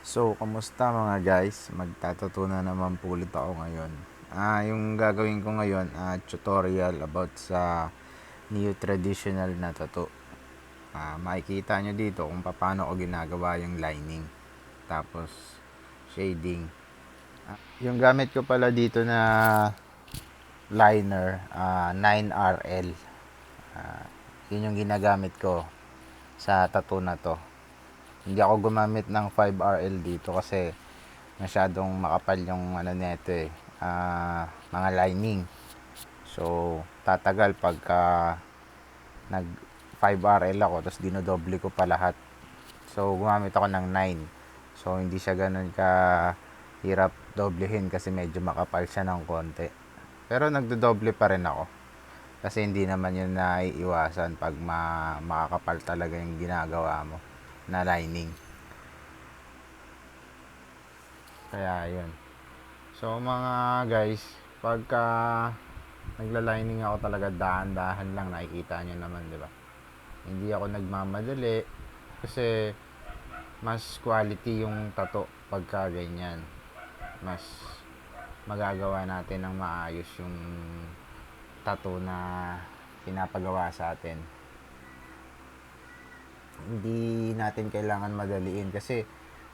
So, kamusta mga guys? Magtatutunan naman po ulit ako ngayon. Yung gagawin ko ngayon, tutorial about sa new traditional na tattoo. Makikita nyo dito kung paano ko ginagawa yung lining. Tapos, shading. Yung gamit ko pala dito na liner, 9RL. Yun yung ginagamit ko sa tattoo na to. Hindi ako gumamit ng 5RL dito kasi masyadong makapal yung ano nito mga lining. So, tatagal pagka nag 5RL ako tapos dinodoble ko pa lahat. So, gumamit ako ng 9. So, hindi siya ganun ka hirap doblehin kasi medyo makapal siya ng konti. Pero nagdodoble pa rin ako. Kasi hindi naman yun naiiwasan pag makakapal talaga yung ginagawa mo na lining. Kaya yun. So mga guys, pagka nagla-lining ako talaga dahan-dahan lang, nakikita nyo naman, di ba? Hindi ako nagmamadali kasi mas quality yung tato pagka ganyan. Mas magagawa natin ng maayos yung tato na pinapagawa sa atin. Hindi natin kailangan madaliin kasi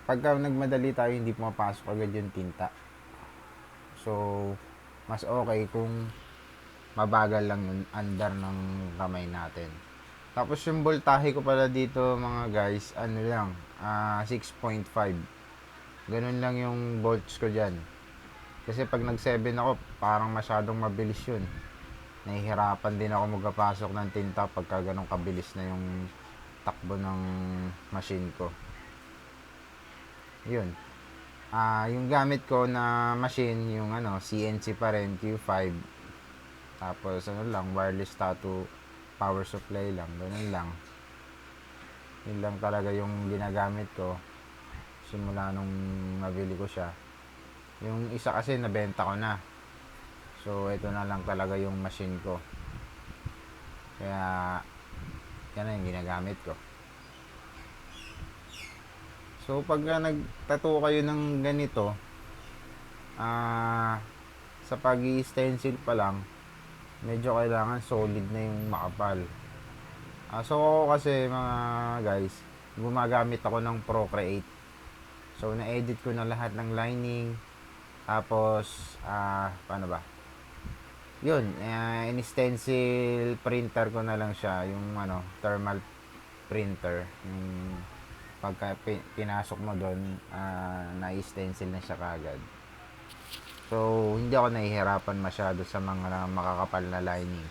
pagka nagmadali tayo, hindi pumapasok agad yung tinta. So, mas okay kung mabagal lang yung andar ng kamay natin. Tapos yung voltahe ko pala dito mga guys, ano lang, 6.5. Ganun lang yung volts ko dyan. Kasi pag nag 7 ako, parang masyadong mabilis yun. Nahihirapan din ako magpapasok ng tinta pagka ganun kabilis na yung takbo ng machine ko. Yun. Yung gamit ko na machine, yung CNC pa rin, Q5. Tapos lang, wireless tattoo, power supply lang, ganun lang. Yun lang talaga yung ginagamit ko simula nung nabili ko siya. Yung isa kasi nabenta ko na. So ito na lang talaga yung machine ko. Kaya yan na yung ginagamit ko. So pagka nagtattoo kayo ng ganito, sa pag-i-stencil pa lang, medyo kailangan solid na yung makapal. So ako kasi mga guys, gumagamit ako ng Procreate. So na-edit ko na lahat ng lining. Tapos paano ba? Yun, in-stencil printer ko na lang siya, yung thermal printer. Yung pagka pinasok mo doon, na-stencil na siya kagad. So hindi ako nahihirapan masyado sa mga makakapal na lining.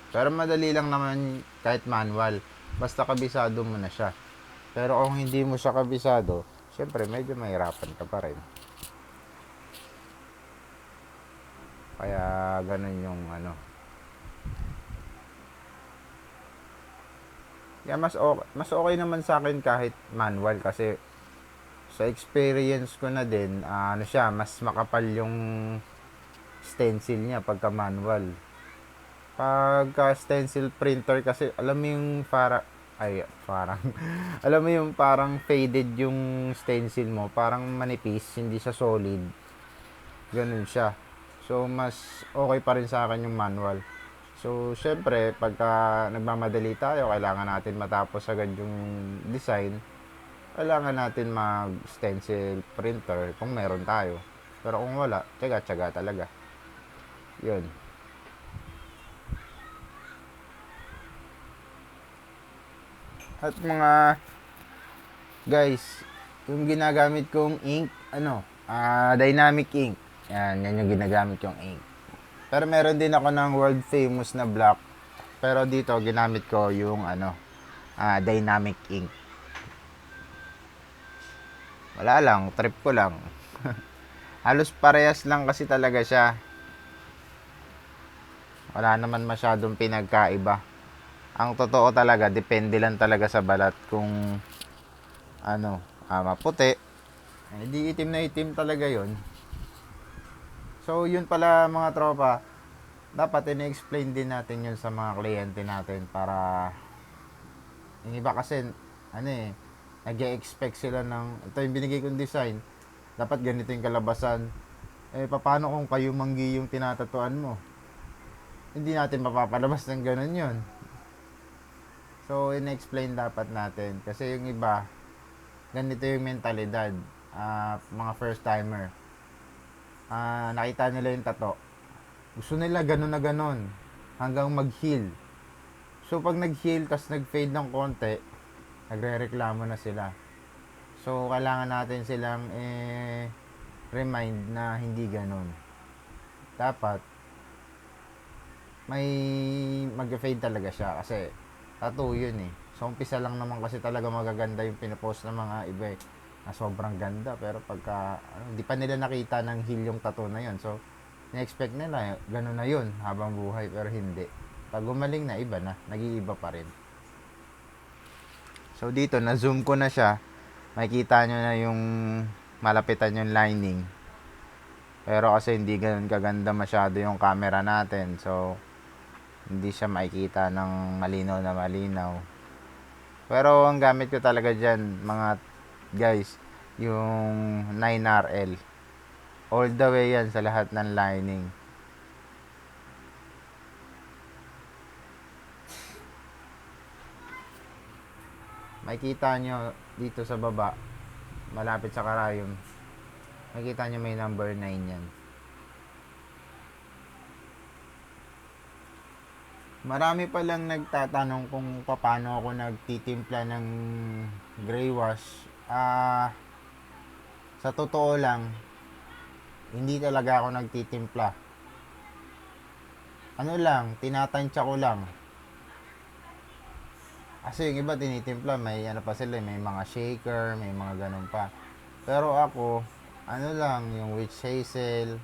Pero madali lang naman kahit manual. Basta kabisado mo na siya. Pero kung hindi mo siya kabisado, syempre medyo mahirapan ka pa rin. Kaya ganun yung Kaya mas okay naman sa akin kahit manual kasi sa experience ko na din, siya, mas makapal yung stencil niya pagka manual. Pagka stencil printer kasi alam mo yung parang alam mo yung parang faded yung stencil mo, parang manipis, hindi siya solid. Ganun siya. So mas okay pa rin sa akin yung manual. So syempre pagka nagmamadali tayo, kailangan natin matapos agad yung design. Kailangan natin mag stencil printer kung meron tayo. Pero kung wala, tiyaga-tiyaga talaga. Yun. At mga guys, yung ginagamit kong ink, dynamic ink. Yan yung ginagamit yung ink. Pero meron din ako ng world famous na black. Pero dito ginamit ko yung dynamic ink. Wala lang, trip ko lang. Halos parehas lang kasi talaga siya. Wala naman masyadong pinagkaiba. Ang totoo talaga, depende lang talaga sa balat kung maputi. Di itim na itim talaga yon. So yun pala mga tropa, dapat ini-explain din natin yun sa mga kliyente natin para yung iba kasi nag-expect sila ng, ito yung binigay kong design, dapat ganito yung kalabasan. Paano kung kayo manggi yung tinatatuan mo? Hindi natin mapapalabas ng ganun yun. So, in-explain dapat natin. Kasi yung iba, ganito yung mentalidad. Mga first timer. Nakita nila yung tato. Gusto nila ganun na ganun. Hanggang mag-heal. So, pag nag-heal, tas nag-fade ng konti, nagre-reklamo na sila. So, kailangan natin silang remind na hindi ganun. Dapat, may mag-fade talaga siya kasi tattoo yun eh. So, umpisa lang naman kasi talaga magaganda yung pinopost ng mga iba eh, na sobrang ganda. Pero pagka, di pa nila nakita ng heal yung tattoo na yun. So, na-expect nila, ganun na yun habang buhay, pero hindi. Pag gumaling na, iba na. Nag-iiba pa rin. So, dito, na-zoom ko na siya. Makikita nyo na yung malapitan yung lining. Pero kasi hindi ganun kaganda masyado yung camera natin. So, hindi siya makikita ng malinaw na malinaw. Pero ang gamit ko talaga dyan, mga guys, yung 9RL. All the way yan sa lahat ng lining. Makikita nyo dito sa baba, malapit sa karayom. Makikita nyo may number 9 yan. Marami pa lang nagtatanong kung paano ako nagtitimpla ng gray wash. Sa totoo lang, hindi talaga ako nagtitimpla. Ano lang, tinatansya ko lang. Kasi yung iba tinitimpla, may ano pa sila, may mga shaker, may mga ganun pa. Pero ako, ano lang, yung witch hazel.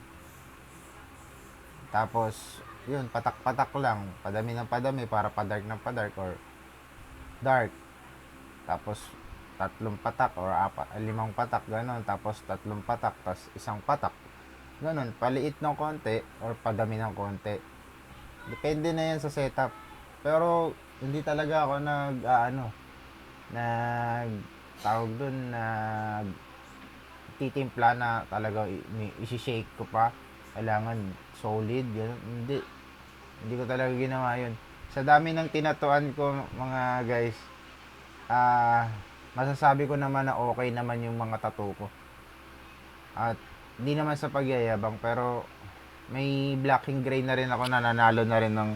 Tapos, yun, patak-patak lang. Padami ng padami para pa-dark ng pa-dark or dark. Tapos, 3 patak or 5 patak, ganun. Tapos, 3 patak, tapos 1 patak. Ganun, paliit ng konti or padami ng konti. Depende na yan sa setup. Pero, hindi talaga ako nag tawag dun, titimpla na talaga isi-shake ko pa. Kailangan solid, ganun. Hindi ko talaga ginawa yun. Sa dami ng tinatuan ko, mga guys, masasabi ko naman na okay naman yung mga tattoo ko. At hindi naman sa pagyayabang, pero may blacking gray na rin ako na nanalo na rin ng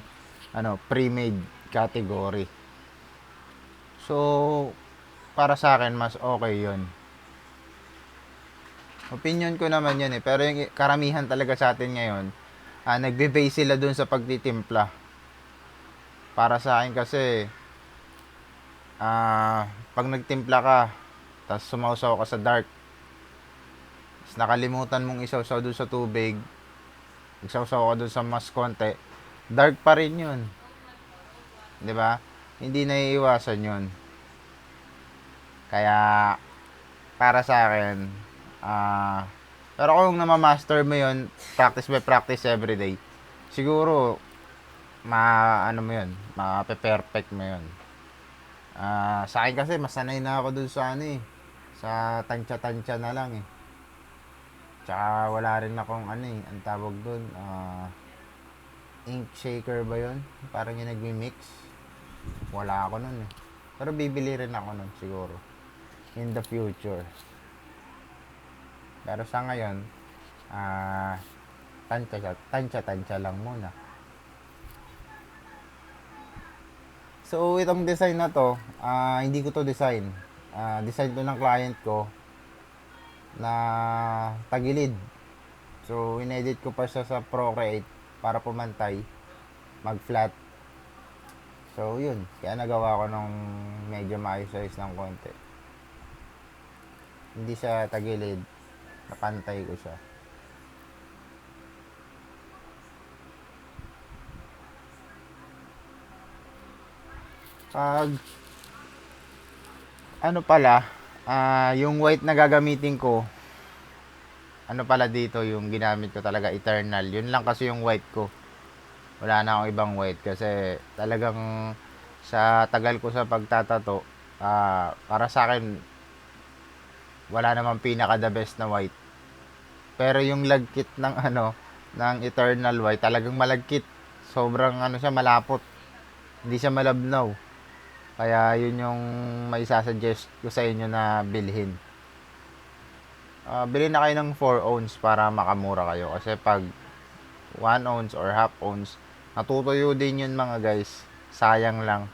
pre-made category. So, para sa akin, mas okay yun. Opinion ko naman yun eh. Pero yung karamihan talaga sa atin ngayon, nagbe-base sila dun sa pagtitimpla. Para sa akin kasi, pag nagtimpla ka, tapos sumausaw ka sa dark, tapos nakalimutan mong isawsaw dun sa tubig, nagsawsaw ka dun sa mas konti, dark pa rin yun. 'Di ba? Hindi naiiwasan yun. Kaya, para sa akin, pero kung namamaster mo yun, practice by practice everyday, siguro, ano mo yun, ma-perfect mo yun. Sa akin kasi, masanay na ako dun sa sa tansya-tansya na lang eh. Tsaka wala rin akong ang tawag dun, ink shaker ba yun? Parang yung nagmi-mix. Wala ako nun eh. Pero bibili rin ako nun siguro. In the future. Pero sa ngayon, tansya lang muna. So, itong design na to, hindi ko to design. Design to ng client ko na tagilid. So, inedit ko pa siya sa Procreate para pumantay, mag-flat. So, yun. Kaya nagawa ko nung medyo maayos-ayos ng konti. Hindi siya tagilid. Napantay ko siya. Pag ano pala, yung white na gagamitin ko, ano pala dito yung ginamit ko talaga, Eternal. Yun lang kasi yung white ko. Wala na akong ibang white kasi talagang sa tagal ko sa pagtatato, para sa akin wala namang pinaka the best na white. Pero yung lagkit ng ng Eternal White, talagang malagkit. Sobrang siya, malapot. Hindi siya malabnaw. Kaya yun yung may sasuggest ko sa inyo na bilhin. Bilhin na kayo ng 4 ounce para makamura kayo. Kasi pag 1 ounce or half ounce, natutuyo din yun mga guys. Sayang lang.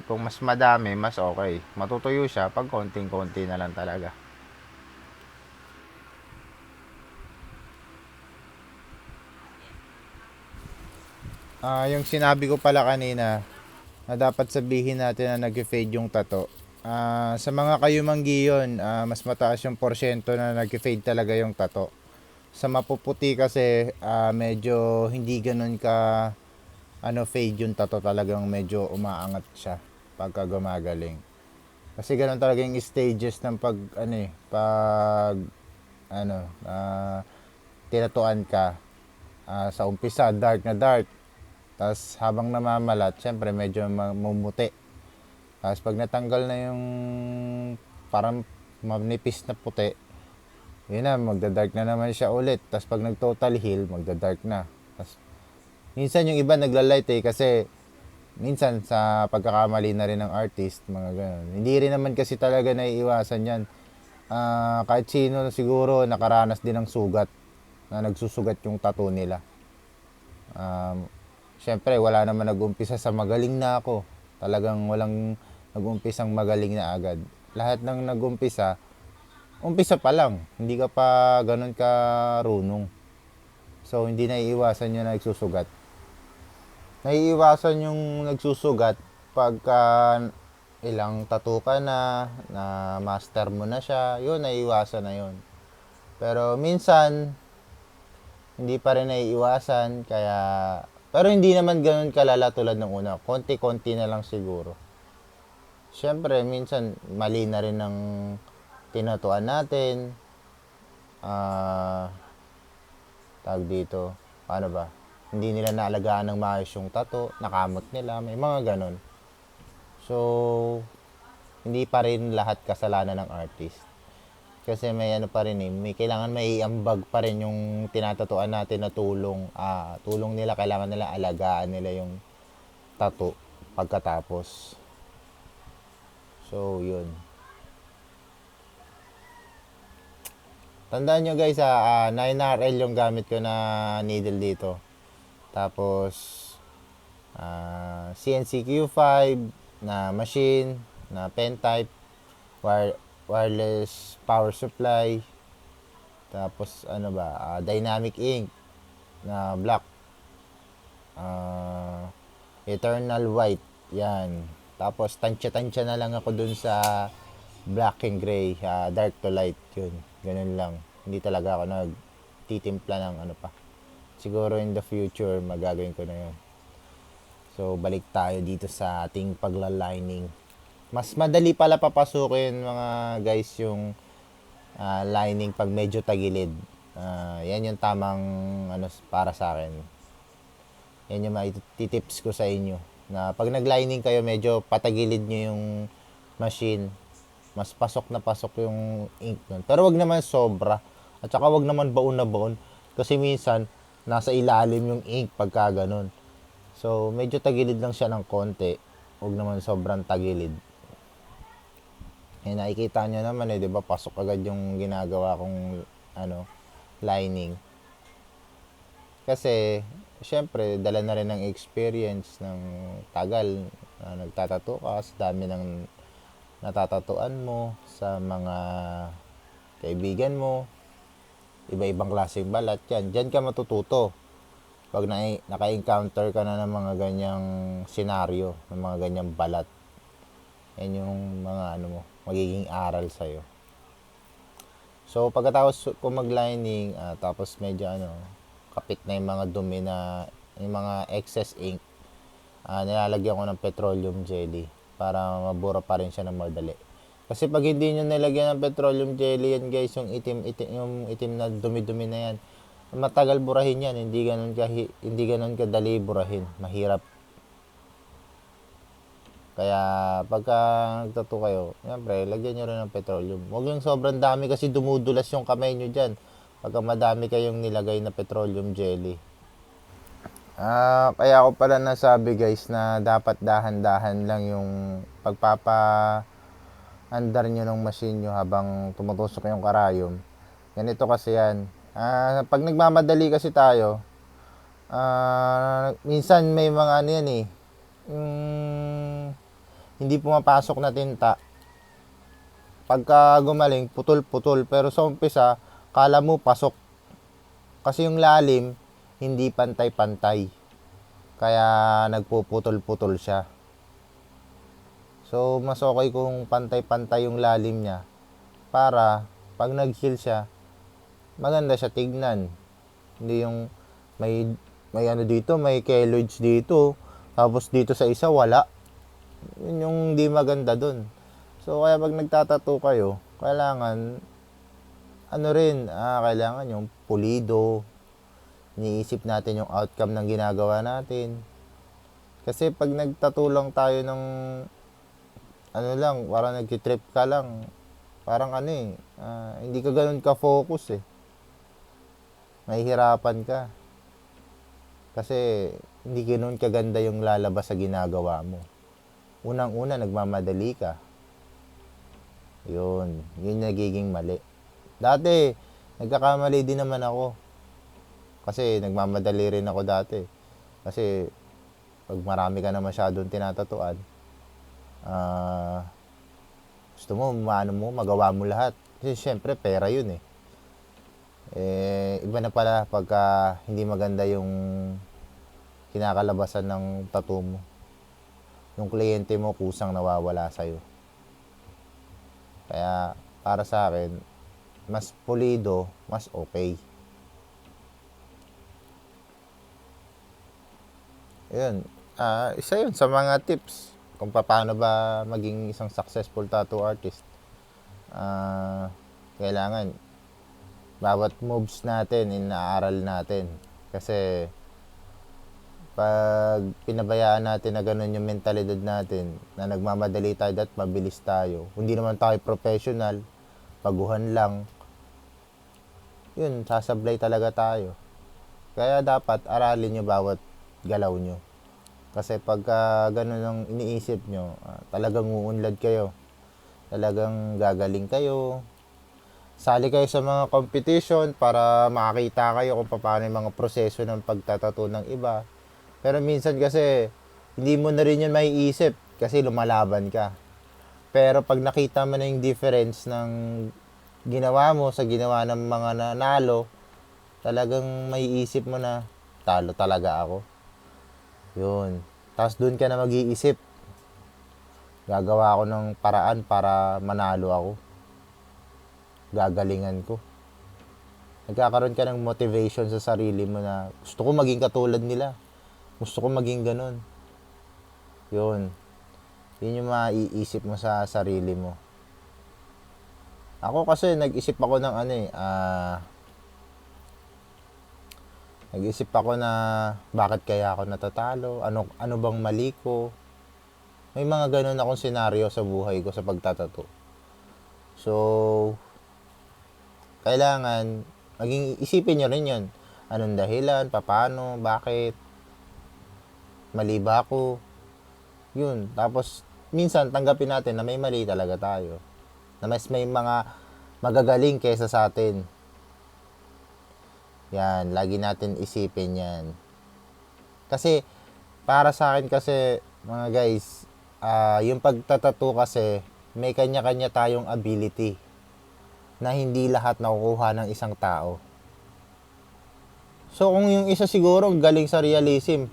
Kung mas madami, mas okay. Matutuyo siya pag konting-konti na lang talaga. Yung sinabi ko pala kanina na dapat sabihin natin na nag-fade yung tato. Sa mga kayumanggi yun, mas mataas yung porsyento na nag-fade talaga yung tato. Sa mapuputi kasi, medyo hindi ganun ka fade yung tato, talagang medyo umaangat siya pagka gumagaling. Kasi ganun talaga yung stages ng pag tinatuan ka. Sa umpisa, dark na dark. Tapos habang namamalat, syempre medyo mamumuti. Tapos pag natanggal na yung parang manipis na puti, yun na, magda-dark na naman siya ulit. Tapos pag nag-total heal, magda-dark na. Tapos minsan yung iba nagla-light kasi minsan sa pagkakamali na rin ng artist, mga ganun. Hindi rin naman kasi talaga naiiwasan yan. Kahit sino siguro nakaranas din ng sugat, na nagsusugat yung tattoo nila. Siyempre, wala naman nag-umpisa sa magaling na ako. Talagang walang nag-umpisang magaling na agad. Lahat ng nag-umpisa, umpisa pa lang. Hindi ka pa ganun ka runong. So, hindi naiiwasan yung nagsusugat. Naiiwasan yung nagsusugat pagka ilang tattoo ka na master mo na siya. Yun, naiiwasan na yun. Pero minsan, hindi pa rin naiiwasan. Pero hindi naman ganun kalala tulad ng una. Konti-konti na lang siguro. Siyempre, minsan mali na rin ng tinatuan natin. Tawag dito, paano ba? Hindi nila naalagaan ng maayos yung tato, nakamot nila, may mga ganun. So, hindi pa rin lahat kasalanan ng artist. Kasi may pa rin may kailangan may iambag pa rin yung tinatatuan natin na tulong. Tulong nila, kailangan nila alagaan nila yung tattoo pagkatapos. So, yun. Tandaan nyo guys, 9RL yung gamit ko na needle dito. Tapos, CNC Q5 na machine, na pen type, wireless power supply. Tapos dynamic ink na black, eternal white, yan. Tapos tansya na lang ako dun sa black and gray, dark to light, yun, ganun lang. Hindi talaga ako nagtitimpla ng pa. Siguro in the future magagawin ko na yun. So balik tayo dito sa ating paglalining. Mas madali pala papasukin mga guys yung lining pag medyo tagilid. Yan yung tamang para sa akin. Yan yung maititips ko sa inyo. Na pag naglining kayo, medyo patagilid nyo yung machine. Mas pasok na pasok yung ink nun. Pero wag naman sobra. At saka wag naman baon na baon. Kasi minsan, nasa ilalim yung ink pagka ganun. So, medyo tagilid lang siya ng konti. Wag naman sobrang tagilid. Nakikita nyo naman di ba? Pasok agad yung ginagawa kong lining. Kasi, syempre, dala na rin ng experience ng tagal na nagtatato ka. Sa dami ng natatatuan mo sa mga kaibigan mo. Iba-ibang klaseng balat. Diyan ka matututo. Pag naka-encounter ka na ng mga ganyang senaryo, ng mga ganyang balat. Yan yung mga magiging aral sa'yo. So, pagkatapos ko mag-lining, tapos medyo kapit na yung mga dumi na, yung mga excess ink, nilalagyan ko ng petroleum jelly para mabura pa rin siya ng madali. Kasi pag hindi nyo nilagyan ng petroleum jelly yan guys, yung itim na dumi-dumi na yan, matagal burahin yan, hindi ganun kadali burahin, mahirap. Kaya pagka nagtattoo kayo, siyempre, lagyan nyo rin ng petroleum. Huwag yung sobrang dami kasi dumudulas yung kamay nyo dyan. Pagka madami kayong nilagay na petroleum jelly. Kaya ako pala nasabi guys na dapat dahan-dahan lang yung pagpapa-andar nyo ng machine nyo habang tumutusok yung karayom. Ganito kasi yan. Pag nagmamadali kasi tayo, minsan may mga ano yan eh, hindi pumapasok na tinta. Pagka gumaling, putol-putol. Pero sa umpisa, kala mo pasok. Kasi yung lalim, hindi pantay-pantay. Kaya nagpuputol-putol siya. So, mas okay kung pantay-pantay yung lalim niya. Para, pag nag-heal siya, maganda siya tignan. Hindi yung may ano dito, may keloids dito. Tapos dito sa isa, wala. Yun yung hindi maganda dun. So, kaya pag nagtatato kayo, kailangan, ano rin, kailangan yung pulido. Iniisip natin yung outcome ng ginagawa natin. Kasi pag nagtato lang tayo ng, ano lang, parang nagtitrip ka lang, parang ano eh, hindi ka ganun ka-focus eh. Mahihirapan ka. Kasi, hindi ganun kaganda yung lalabas sa ginagawa mo. Unang-una, nagmamadali ka. Yun nagiging mali. Dati, nagkakamali din naman ako. Kasi nagmamadali rin ako dati. Kasi pag marami ka na masyadong tinatatuan, gusto mo, magawa mo lahat. Kasi syempre, pera yun eh. Iba na pala pagka hindi maganda yung kinakalabasan ng tattoo mo. Yung kliyente mo kusang nawawala sa'yo. Kaya para sa akin, mas pulido, mas okay. Ayun. Isa yun sa mga tips kung paano ba maging isang successful tattoo artist. Kailangan bawat moves natin inaaral natin. Kasi pag pinabayaan natin na ganun yung mentalidad natin, na nagmamadali tayo at mabilis tayo, hindi naman tayo professional, baguhan lang, yun, sasablay talaga tayo. Kaya dapat aralin nyo bawat galaw nyo. Kasi pagka ganun ang iniisip nyo, talagang uunlad kayo. Talagang gagaling kayo. Sali kayo sa mga competition para makakita kayo kung paano yung mga proseso ng pagtatato ng iba. Pero minsan kasi, hindi mo na rin yun maiisip kasi lumalaban ka. Pero pag nakita mo na yung difference ng ginawa mo sa ginawa ng mga nanalo, talagang maiisip mo na, talo talaga ako. Yun. Tapos doon ka na mag-iisip, gagawa ako ng paraan para manalo ako. Gagalingan ko. Nagkakaroon ka ng motivation sa sarili mo na gusto ko maging katulad nila. Gusto ko maging ganun. Yun. Yun yung maiisip mo sa sarili mo. Ako kasi nag-isip ako ng ano eh, nag-isip ako na bakit kaya ako natatalo, ano bang mali ko. May mga ganun akong senaryo sa buhay ko sa pagtatato. So, kailangan maging isipin nyo rin yun. Anong dahilan, paano, bakit, mali ba ako. Yun. Tapos, minsan tanggapin natin na may mali talaga tayo. Na mas may mga magagaling kaysa sa atin. Yan, lagi natin isipin yan. Kasi, para sa akin kasi, mga guys, yung pagtatato kasi, may kanya-kanya tayong ability na hindi lahat nakukuha ng isang tao. So, kung yung isa siguro galing sa realism,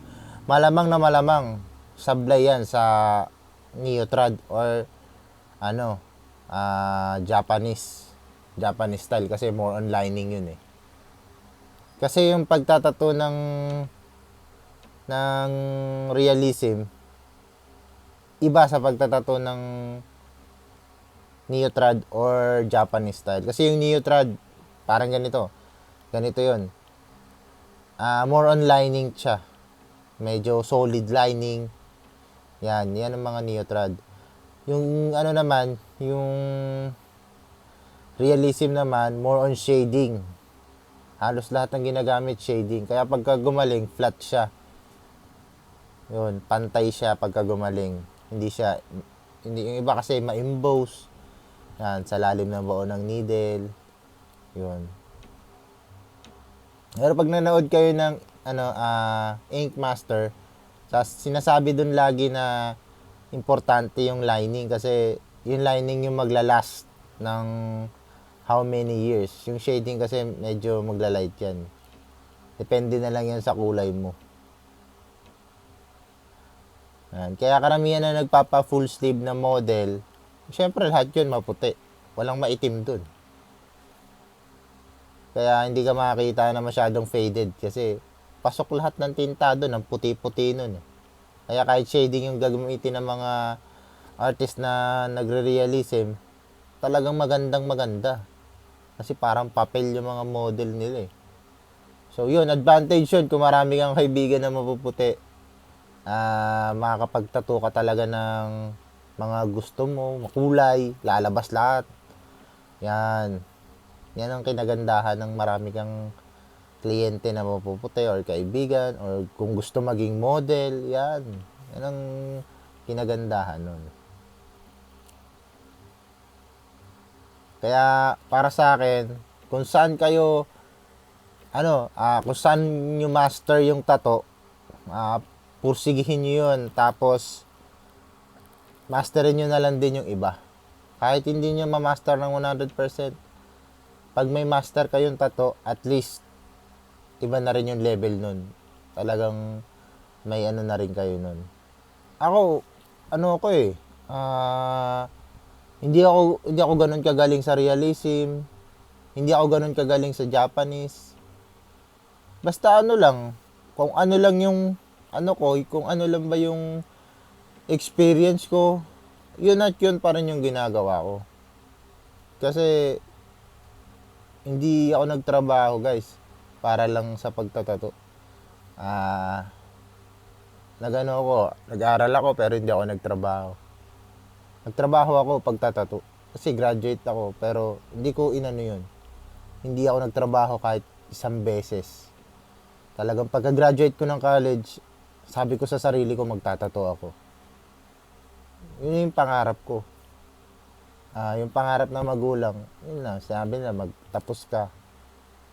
malamang na malamang, sablay yan sa neotrad or ano, Japanese style kasi more on lining yun eh. Kasi yung pagtatato ng realism, iba sa pagtatato ng neotrad or Japanese style. Kasi yung neotrad, parang ganito. Ganito yun. More on lining siya. Medyo solid lining. Yan ang mga neotrad. Yung ano naman, yung realism naman, more on shading. Halos lahat ng ginagamit shading. Kaya pagka gumaling, flat siya. Yun, pantay siya pagka gumaling. Hindi yung iba kasi ma-emboss. Yan, sa lalim ng buo ng needle. Yun. Pero pag nanood kayo ng Ink Master, sinasabi dun lagi na importante yung lining kasi yung lining yung maglalast ng how many years. Yung shading kasi medyo maglalight yan. Depende na lang yan sa kulay mo. Yan. Kaya karamihan na nagpapa full sleeve na model, syempre lahat yun maputi. Walang maitim dun. Kaya hindi ka makakita na masyadong faded kasi pasok lahat ng tinta doon, ng puti-puti nun. Kaya kahit shading yung gagamitin ng mga artist na nagre-realism, talagang magandang maganda. Kasi parang papel yung mga model nila eh. So yun, advantage yun kung marami kang kaibigan na mapuputi. Makakapagtato ka talaga ng mga gusto mo, makulay, lalabas lahat. Yan. Yan ang kinagandahan ng marami kang kliyente na mapuputi or kaibigan or kung gusto maging model, yan. Yan ang kinagandahan nun. Kaya para sa akin, kung saan kayo kung saan nyo master yung tato, pursigihin nyo yun. Tapos, masterin nyo na lang din yung iba. Kahit hindi nyo ma-master ng 100%, pag may master kayong tato, at least, iba na rin yung level nun. Talagang, may ano na rin kayo nun. Ako, hindi ako ganun kagaling sa realism. Hindi ako ganun kagaling sa Japanese. Basta kung ano lang yung kung ano lang ba yung experience ko, yun at yun pa rin yung ginagawa ko. Kasi hindi ako nagtrabaho, guys, para lang sa pagtatato. Nag-aral ako pero hindi ako nagtrabaho. Nagtrabaho ako pagtatato. Kasi graduate ako pero hindi ko inano yun. Hindi ako nagtrabaho kahit isang beses. Talagang pagka-graduate ko ng college, sabi ko sa sarili ko magtatato ako. Yun yung pangarap ko. Yung pangarap ng magulang, yun na, sabi na magtapos ka.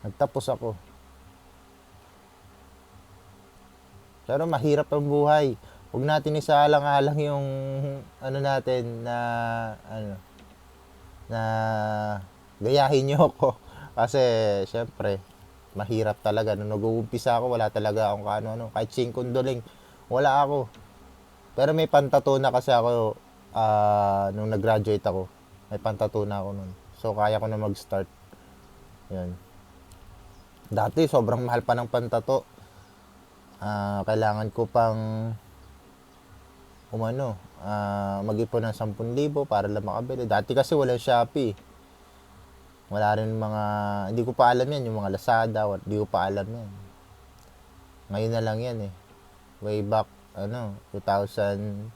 Nagtapos ako. Pero mahirap ang buhay. Huwag natin isaalang-alang yung natin na gayahin niyo ako. Kasi syempre, mahirap talaga. Nung nag-uumpisa ako, wala talaga akong kahit 5 doling, wala ako. Pero may pantato na kasi ako nung nag-graduate ako. May pantato na ako nun. So, kaya ko na mag-start. Yan. Dati, sobrang mahal pa ng pantato. Kailangan ko pang mag-ipon ng 10,000 para lang makabili. Dati kasi walang Shopee. Wala rin hindi ko pa alam yan, yung mga Lazada, hindi ko pa alam yan. Ngayon na lang yan eh. Way back, 2010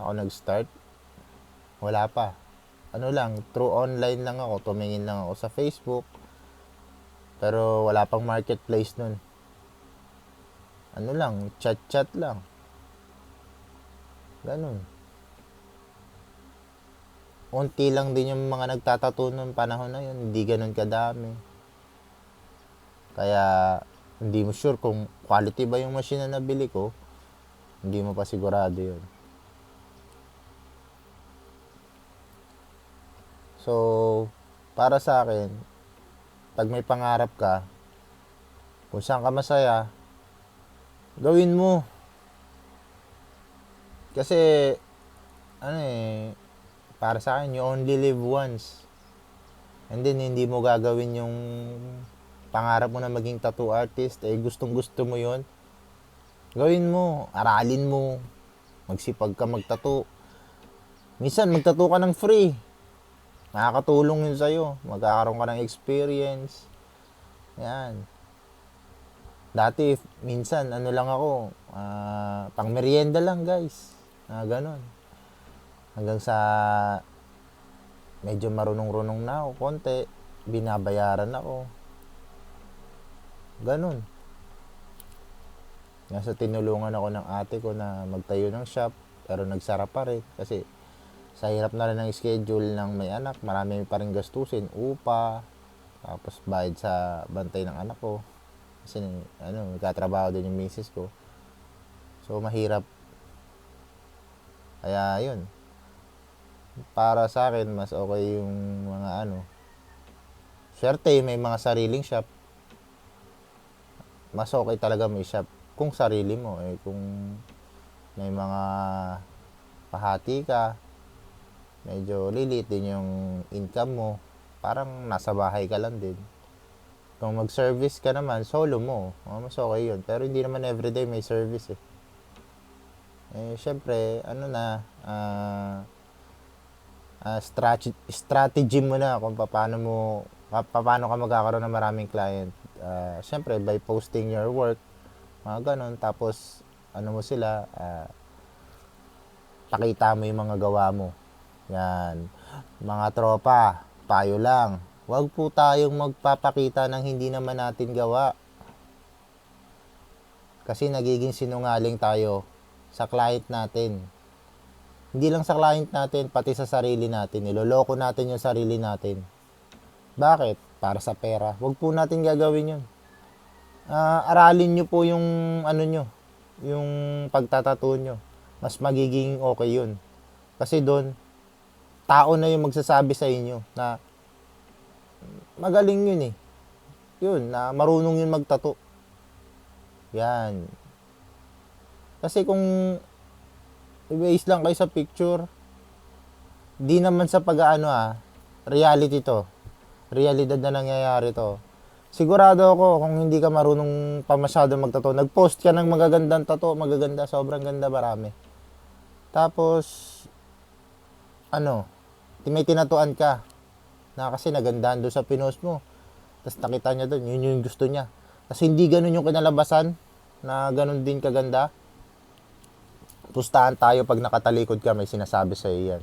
ako nag-start. Wala pa. Through online lang ako, tumingin lang ako sa Facebook. Pero wala pang marketplace nun. Chat-chat lang. Ganun. Unti lang din yung mga nagtatato nung panahon na yun. Hindi ganun kadami. Kaya, hindi mo sure kung quality ba yung machine na nabili ko. Hindi mo pa sigurado yun. So, para sa akin, pag may pangarap ka, kung saan ka masaya, gawin mo. Kasi, para sa akin, you only live once. And then, hindi mo gagawin yung pangarap mo na maging tattoo artist. Gustong gusto mo yon, gawin mo. Aralin mo. Magsipag ka magtattoo. Minsan, magtattoo ka ng free. Nakakatulong yun sa'yo. Magkakaroon ka ng experience. Yan. Dati, minsan, ano lang ako, pang merienda lang, guys. Ganon. Hanggang sa medyo marunong-runong na ako, konti, binabayaran ako. Ganon. Nasa tinulungan ako ng ate ko na magtayo ng shop, pero nagsara pa rin. Kasi, sa hirap na rin ng schedule ng may anak, marami pa rin gastusin, upa, tapos bayad sa bantay ng anak ko. Kasi, nagkatrabaho din yung misis ko. So, mahirap. Kaya, yun. Para sa akin, mas okay yung mga swerte, may mga sariling shop. Mas okay talaga may shop kung sarili mo. Kung may mga pahati ka, medyo lilit din yung income mo. Parang nasa bahay ka lang din. Kung mag-service ka naman, solo mo. Mas okay yun. Pero hindi naman everyday may service eh. Syempre, strategy mo na kung paano ka magkakaroon ng maraming client. Syempre, by posting your work, mga ganon. Tapos, mo sila, pakita mo yung mga gawa mo. Yan. Mga tropa, payo lang. Huwag po tayong magpapakita ng hindi naman natin gawa. Kasi nagiging sinungaling tayo sa client natin. Hindi lang sa client natin, pati sa sarili natin. Niloloko natin yung sarili natin. Bakit? Para sa pera. Huwag po natin gagawin yun. Aralin nyo po yung yung pagtatato nyo. Mas magiging okay yun. Kasi doon, tao na yung magsasabi sa inyo na magaling yun eh. Yun, na marunong yun magtato. Yan. Kasi kung i-base lang kayo sa picture, di naman sa reality to. Realidad na nangyayari to. Sigurado ako kung hindi ka marunong pa masyado magtato, nag-post ka ng magagandang tato, magaganda, sobrang ganda, marami. Tapos, may tinatuan ka na kasi nagandahan doon sa pinost mo. Tapos nakita niya doon, yun yung gusto niya. Kasi hindi ganun yung kinalabasan na ganun din kaganda. Pustahan tayo pag nakatalikod ka, may sinasabi sa iyo yan.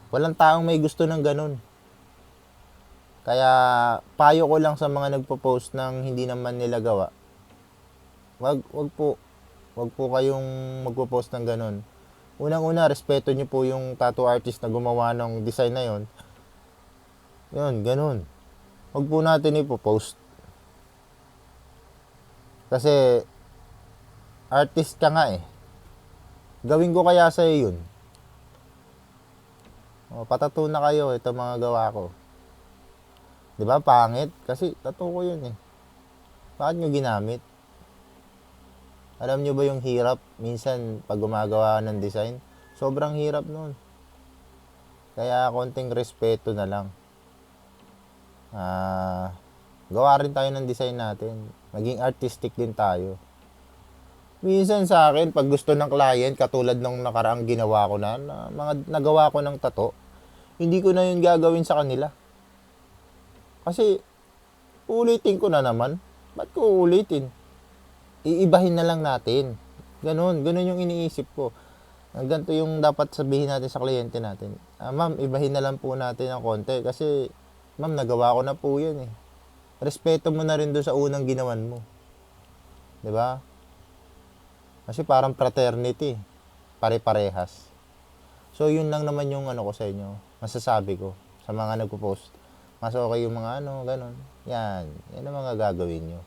Walang taong may gusto ng ganun. Kaya payo ko lang sa mga nagpo-post ng hindi naman nila gawa. Wag po kayong magpo-post ng ganun. Unang-una, respeto niyo po yung tattoo artist na gumawa ng design na yon. Yun, ganun. Wag po natin ipo-post. Kasi artist ka nga eh. Gawin ko kaya sa iyo yun. Patato na kayo, ito mga gawa ko. 'Di ba pangit? Kasi tattoo ko yun eh. Bakit nyo ginamit? Alam nyo ba yung hirap minsan pag gumagawa ng design? Sobrang hirap nun. Kaya konting respeto na lang. Gawa rin tayo ng design natin. Maging artistic din tayo. Minsan sa akin, pag gusto ng client, katulad ng nakaraang ginawa ko mga nagawa ko ng tato, hindi ko na yun gagawin sa kanila. Kasi, ulitin ko na naman. Ba't ko ulitin? Iibahin na lang natin. Ganun yung iniisip ko. Ganito yung dapat sabihin natin sa kliyente natin. Ma'am, ibahin na lang po natin ng konti. Kasi, ma'am, nagawa ko na po yan eh. Respeto mo na rin doon sa unang ginawan mo. 'Di ba? Kasi parang fraternity. Pare-parehas. So, yun lang naman yung ko sa inyo. Masasabi ko sa mga nagpo-post. Mas okay yung mga ganun. Yan. Yan ang mga gagawin nyo.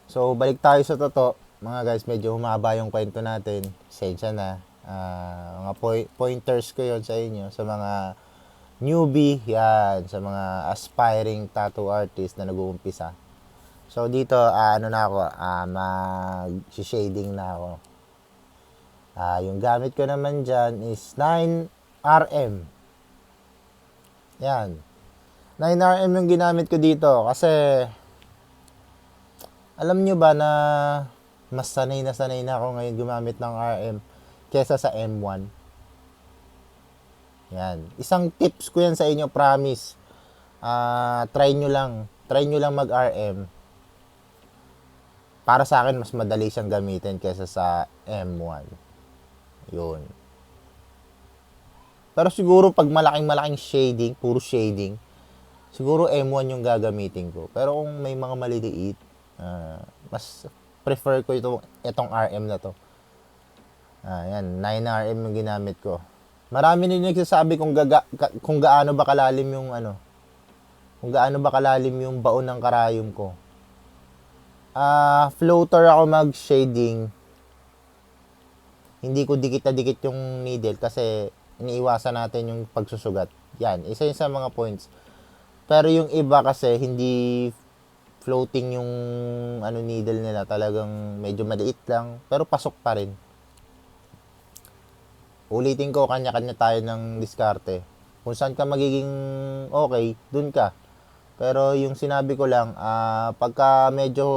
So, balik tayo sa tato. Mga guys, medyo humaba yung kwento natin. Sensya na. Mga pointers ko yon sa inyo. Sa mga newbie. Yan. Sa mga aspiring tattoo artist na nag-uumpisa. So, dito, mag-shading na ako. Yung gamit ko naman dyan is 9RM. Yan. 9RM yung ginamit ko dito. Kasi, alam nyo ba na mas sanay na ako ngayon gumamit ng RM kesa sa M1. Yan. Isang tips ko yan sa inyo, promise. Try nyo lang. try nyo lang mag-RM. Para sa akin, mas madali siyang gamitin kaysa sa M1. Yun. Pero siguro pag malaking shading, puro shading, siguro M1 yung gagamitin ko. Pero kung may mga maliliit, mas prefer ko itong RM na to. Yan, 9RM yung ginamit ko. Marami din nagsasabi kung gaano ba kalalim yung kung gaano ba kalalim yung baon ng karayom ko. Floater ako mag-shading. Hindi ko dikit na dikit yung needle kasi iniiwasan natin yung pagsusugat. Yan, isa yun sa mga points. Pero yung iba kasi hindi floating yung needle nila, talagang medyo maliit lang pero pasok pa rin. Ulitin ko, kanya-kanya tayo ng diskarte. Kung saan ka magiging okay, dun ka. Pero yung sinabi ko lang, pagka medyo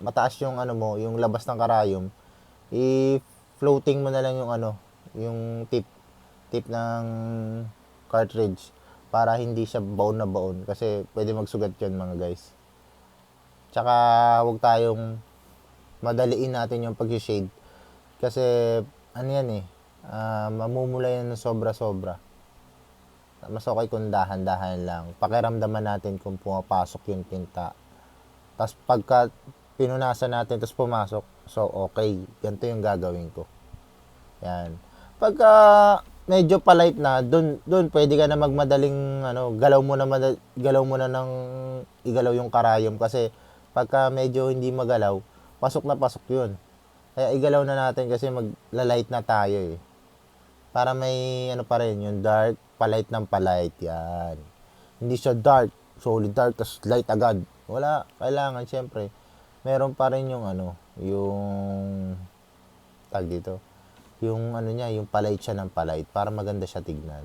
mataas yung yung labas ng karayom, i-floating mo na lang yung yung tip ng cartridge para hindi siya baon na baon kasi pwede magsugat yun mga guys. Tsaka huwag tayong madaliin natin yung pag-shade kasi mamumula yan ng sobra-sobra. Mas okay kung dahan-dahan lang. Pakiramdaman natin kung pumapasok yung tinta. Tapos pagka pinunasan natin tapos pumasok, so okay, ganito yung gagawin ko. Yan. Pagka medyo palight na, dun pwede ka na magmadaling galaw mo na ng igalaw yung karayom kasi pagka medyo hindi magalaw, pasok na pasok yun. Kaya igalaw na natin kasi maglalight na tayo eh. Para may pa rin, yung dark, palight ng palight, yan. Hindi siya dark, solid dark, tas light agad. Wala, kailangan syempre. Meron pa rin yung yung tag dito. Yung niya, yung palight siya ng palight para maganda siya tignan.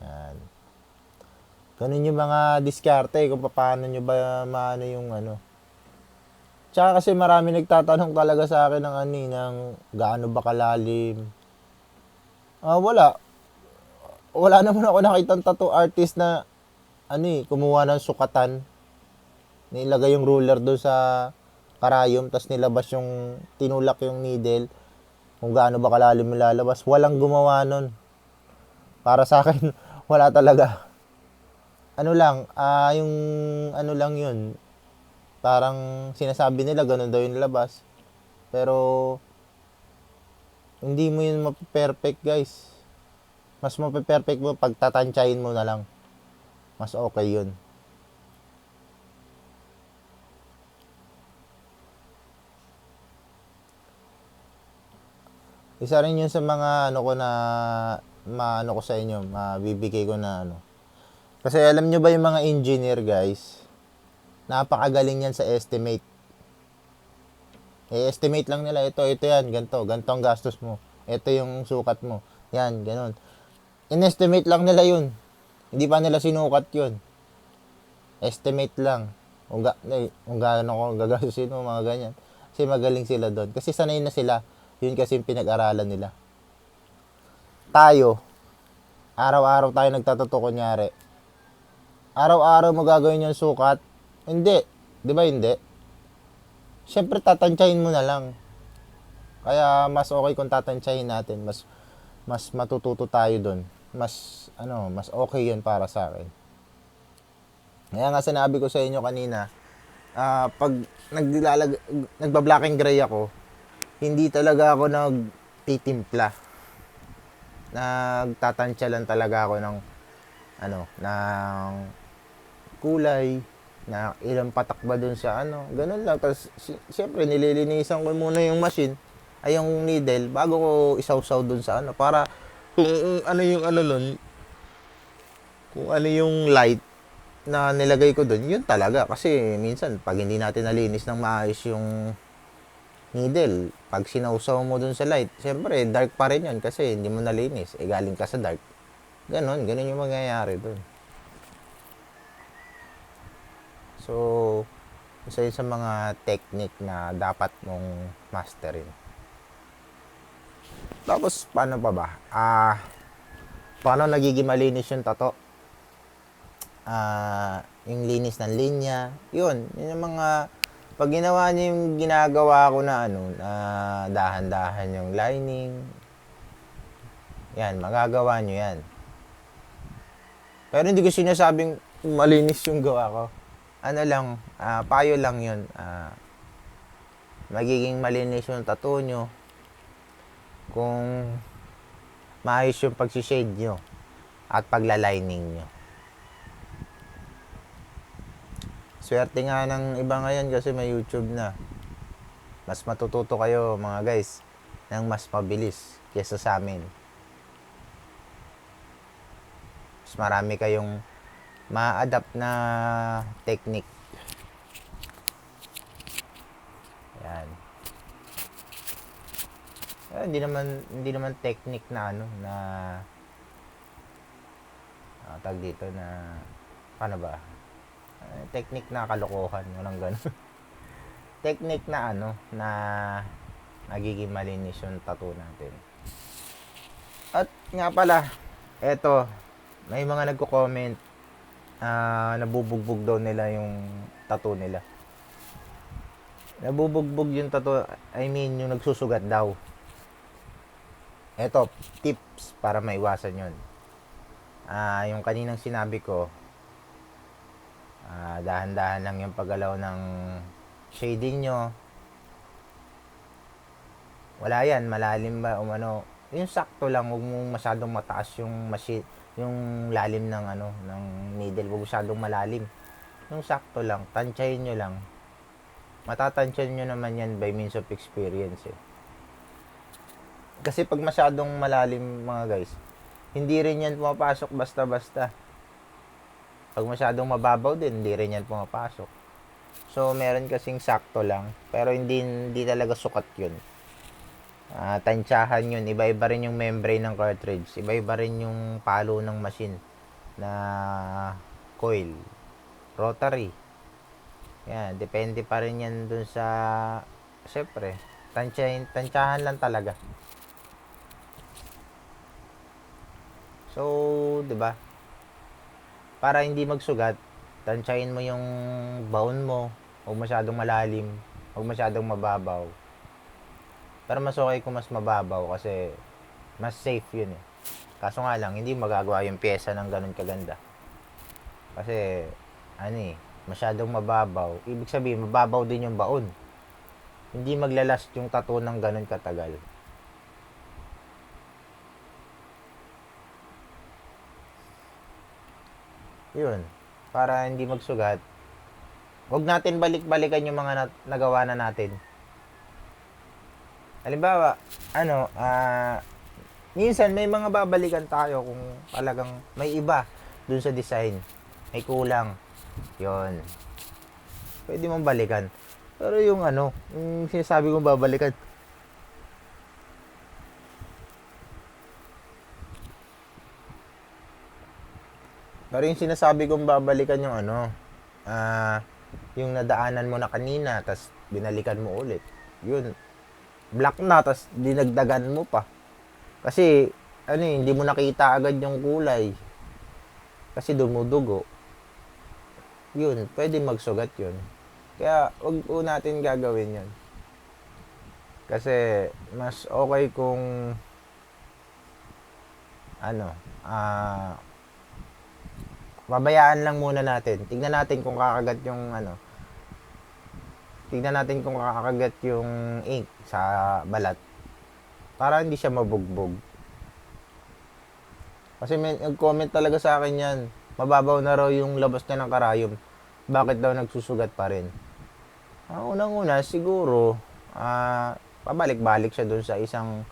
Yan. Ganun yung mga diskarte kung paano nyo ba maano yung Tsaka kasi marami nagtatanong talaga sa akin ng gaano ba kalalim. Wala naman ako nakitang tattoo artist na kumuha ng sukatan. Nilagay yung ruler doon sa karayom, tas nilabas tinulak yung needle. Kung gaano ba kalalim yung lalabas. Walang gumawa nun. Para sa akin, wala talaga. Yung lang yun. Parang sinasabi nila ganun daw yung labas. Pero hindi mo yun mape-perfect guys. Mas mape-perfect mo pag tatansyahin mo na lang. Mas okay yun. Isa rin yun sa mga ko sa inyo, mabibigay ko na Kasi alam nyo ba yung mga engineer guys, napakagaling yan sa estimate. Estimate lang nila, ito yan, ganito ang gastos mo. Ito yung sukat mo. Yan, ganun. In-estimate lang nila yun. Hindi pa nila sinukat yun. Estimate lang. Kung gaano ko gagastusin mo, mga ganyan. Kasi magaling sila doon. Kasi sanay na sila. Yun kasi yung pinag-aralan nila. Tayo, araw-araw tayo nagtatato kunyari. Araw-araw mo gagawin yung sukat. Hindi. Di ba hindi? Siyempre, tatansyahin mo na lang. Kaya, mas okay kung tatansyahin natin. Mas matututo tayo doon. Mas okay yun para sa akin. Kaya nga sinabi ko sa inyo kanina, pag nagba-black and gray ako, hindi talaga ako nagtitimpla. Nagtatansya lang talaga ako ng kulay, na ilang patak ba dun sa ganun lang. Tapos, siyempre, nililinisan ko muna yung machine, ay yung needle, bago ko isawsaw dun sa para kung kung yung light na nilagay ko dun, yun talaga. Kasi, minsan, pag hindi natin nalinis ng maayos yung needle, pag sinawsaw mo dun sa light, siyempre, dark pa rin yun kasi hindi mo nalinis. Galing ka sa dark. Ganun yung mangyayari dun. So, isa yun sa mga technique na dapat mong masterin. Tapos, paano pa ba? Paano nagiging malinis yung tato? yung linis ng linya. Yun yung mga, pag ginawa niyo yung ginagawa ko na ano, na dahan-dahan yung lining, yan, magagawa niyo yan. Pero hindi ko sinasabing malinis yung gawa ko. Ano lang, payo lang yun. Magiging malinis yung tattoo nyo kung maayos yung pagsishade nyo at paglalining nyo. Swerte nga ng iba ngayon kasi may YouTube na. Mas matututo kayo mga guys ng mas mabilis kesa sa amin. Mas marami kayong ma-adapt na technique. Yan. Hindi naman technique na ano na tag dito na paano ba? Technique na kalokohan, walang ganun. Technique na ano na nagiging malinis yung tattoo natin. At nga pala, eto, may mga nagko-comment nabubugbog daw nila yung tattoo nila. Nabubugbog yung tattoo, I mean yung nagsusugat daw. Eto, tips para maiwasan yun. Yung kaninang sinabi ko, dahan-dahan lang yung paggalaw ng shading nyo. Wala yan, malalim ba umano. Yung sakto lang, huwag mong masyadong mataas yung yung lalim ng ano ng needle, huwag masyadong malalim. Yung sakto lang, tansyahin nyo lang. Matatansyahin nyo naman yan by means of experience eh. Kasi pag masyadong malalim mga guys, hindi rin yan pumapasok basta-basta. Pag masyadong mababaw din, hindi rin yan pumapasok. So, meron kasing sakto lang, pero hindi talaga sukat yun. Tansyahan yun. Iba-iba rin yung membrane ng cartridge. Iba-iba rin yung palo ng machine na coil. Rotary. Yan, depende pa rin yan dun sa, syempre, tansyahan lang talaga. So, 'di ba? Para hindi magsugat, tansyahin mo yung baon mo, huwag masyadong malalim, huwag masyadong mababaw. Pero mas okay kung mas mababaw kasi mas safe yun eh. Kaso nga lang, hindi magagawa yung pyesa ng ganun kaganda. Kasi, masyadong mababaw. Ibig sabihin, mababaw din yung baon. Hindi maglalast yung tattoo ng ganun katagal. Yun, para hindi magsugat, huwag natin balik-balikan yung mga nagawa na natin. Halimbawa, minsan may mga babalikan tayo kung talagang may iba dun sa design. May kulang. Yun. Pwede mong balikan. Pero yung yung sinasabi kong babalikan, pero yung sinasabi kong babalikan yung yung nadaanan mo na kanina, tas binalikan mo ulit. Yun. Black na, tas dinagdagan mo pa. Kasi, hindi mo nakita agad yung kulay. Kasi dumudugo. Yun, pwede magsugat yun. Kaya, wag po natin gagawin yun. Kasi, mas okay kung, babayaan lang muna natin. Tignan natin kung kakagat yung ink sa balat para hindi siya mabugbog. Kasi may nag-comment talaga sa akin yan. Mababaw na raw yung labas niya ng karayom. Bakit daw nagsusugat pa rin? Unang-una, siguro, pabalik-balik siya dun sa isang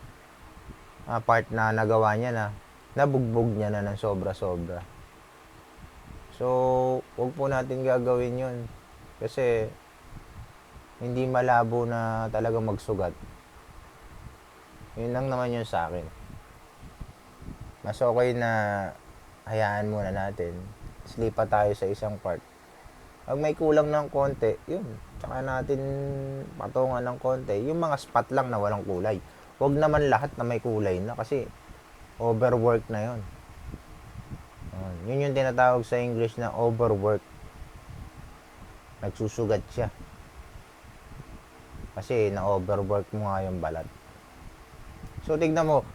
part na nagawa niya na nabugbog niya na ng sobra-sobra. So, huwag po natin gagawin yun. Kasi, hindi malabo na talaga magsugat. Yun lang naman yun sa akin. Mas okay na hayaan muna natin. Slipa tayo sa isang part. Pag may kulang ng konti, yun. Tsaka natin patungan ng konti. Yung mga spot lang na walang kulay. Huwag naman lahat na may kulay na kasi overwork na yun. Yun yung tinatawag sa English na overwork. Nagsusugat siya. Kasi na-overwork mo nga yung balat. So, tignan mo.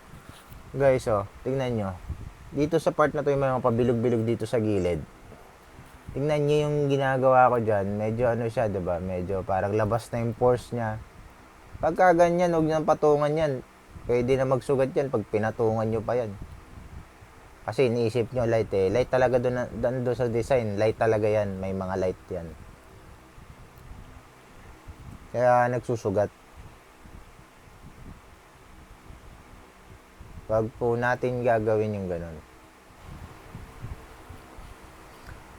Guys, tignan nyo. Dito sa part na to, yung mga pabilog-bilog dito sa gilid. Tignan nyo yung ginagawa ko dyan. Medyo ano siya, diba? Medyo parang labas na yung pores niya. Pagka ganyan, huwag nyo patungan yan. Pwede na magsugat yan pag pinatungan nyo pa yan. Kasi iniisip nyo light eh. Light talaga doon sa design. Light talaga yan. May mga light yan. Kaya nagsusugat. Wag po natin gagawin yung ganun.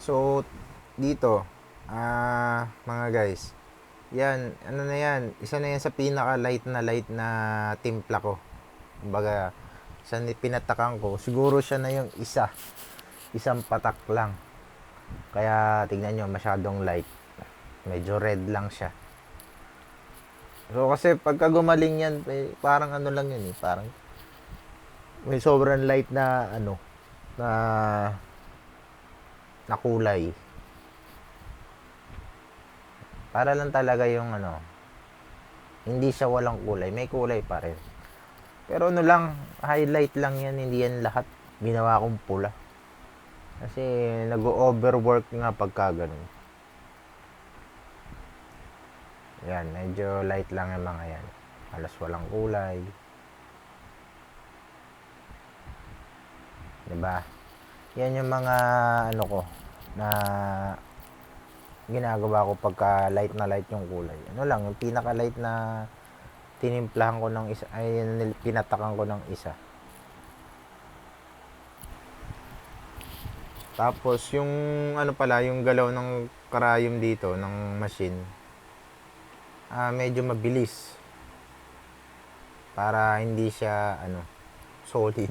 So, dito, mga guys, yan, ano na yan, isa na yan sa pinaka-light na timpla ko. Kumbaga, sa pinatakan ko, siguro siya na yung isang patak lang. Kaya, tignan nyo, masyadong light. Medyo red lang siya. So, kasi pagka gumaling yan, parang ano lang yun eh, parang may sobrang light na na kulay. Para lang talaga yung hindi siya walang kulay, may kulay pa rin. Pero ano lang, highlight lang yan, hindi yan lahat ginawa kong pula. Kasi nag-overwork nga pagka ganun. Yan, medyo light lang yung mga yan. Halos walang kulay. Diba? Yan yung mga ko na ginagawa ko pagka light na light yung kulay. Ano lang, yung pinaka light na tinimplahan ko ng isa, ay pinatakan ko ng isa. Tapos yung yung galaw ng karayom dito ng machine, medyo mabilis. Para hindi siya solid.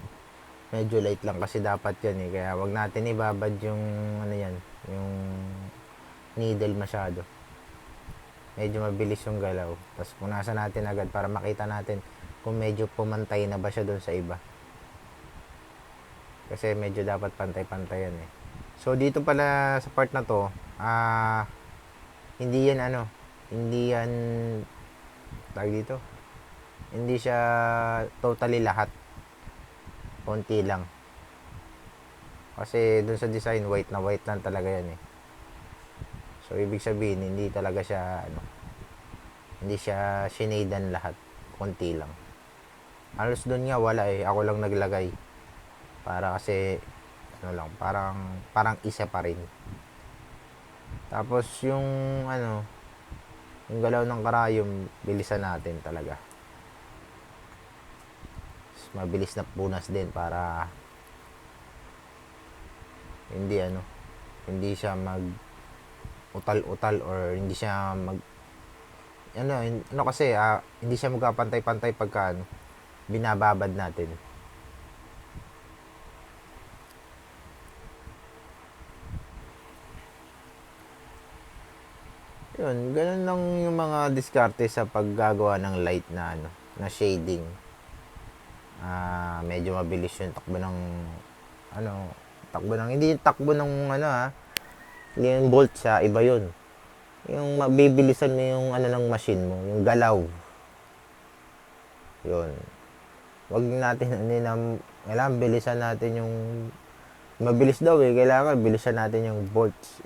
Medyo light lang kasi dapat yan eh. Kaya wag natin ibabad yung yung needle masyado. Medyo mabilis yung galaw. Tapos punasan natin agad para makita natin kung medyo pumantay na ba siya doon sa iba. Kasi medyo dapat pantay-pantay yan eh. So dito pala sa part na to, hindi yan hindi yan tawag dito. Hindi siya totally lahat. Konti lang. Kasi dun sa design, white na white lang talaga yan eh. So, ibig sabihin, hindi talaga siya, hindi siya shinadan lahat. Konti lang. Halos dun nga, wala eh. Ako lang naglagay. Para kasi, parang isa pa rin. Tapos, yung galaw ng karayom, bilisan natin talaga. Mabilis na punas din para hindi siya mag utal-utal or hindi siya kasi hindi siya magkapantay-pantay pagka binababad natin. Yun, ganun lang yung mga diskarte sa paggagawa ng light na na shading. Medyo mabilis yung takbo ng hindi yung takbo ng hindi yung bolt sa iba yun. Yung mabibilisan mo yung ng machine mo, yung galaw. Yun. Wag natin kailangan bilisan natin yung mabilis daw eh, kailangan bilisan natin yung bolts.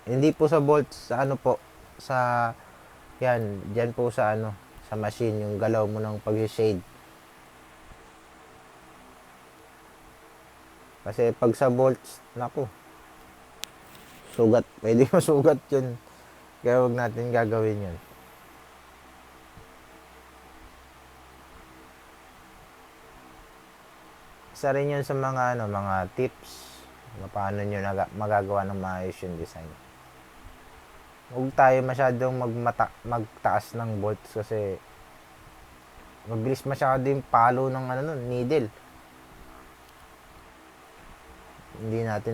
Hindi po sa bolts, sa sa yan, diyan po sa sa machine, yung galaw mo ng pag-shade. Kasi pag sa bolts, sugat. Pwede masugat yun. Kaya huwag natin gagawin yun. Isa rin yun sa mga mga tips na paano nyo magagawa ng maayos yung design. Huwag tayo masyadong magtaas ng bolts kasi mabilis masyado yung palo ng needle. Hindi natin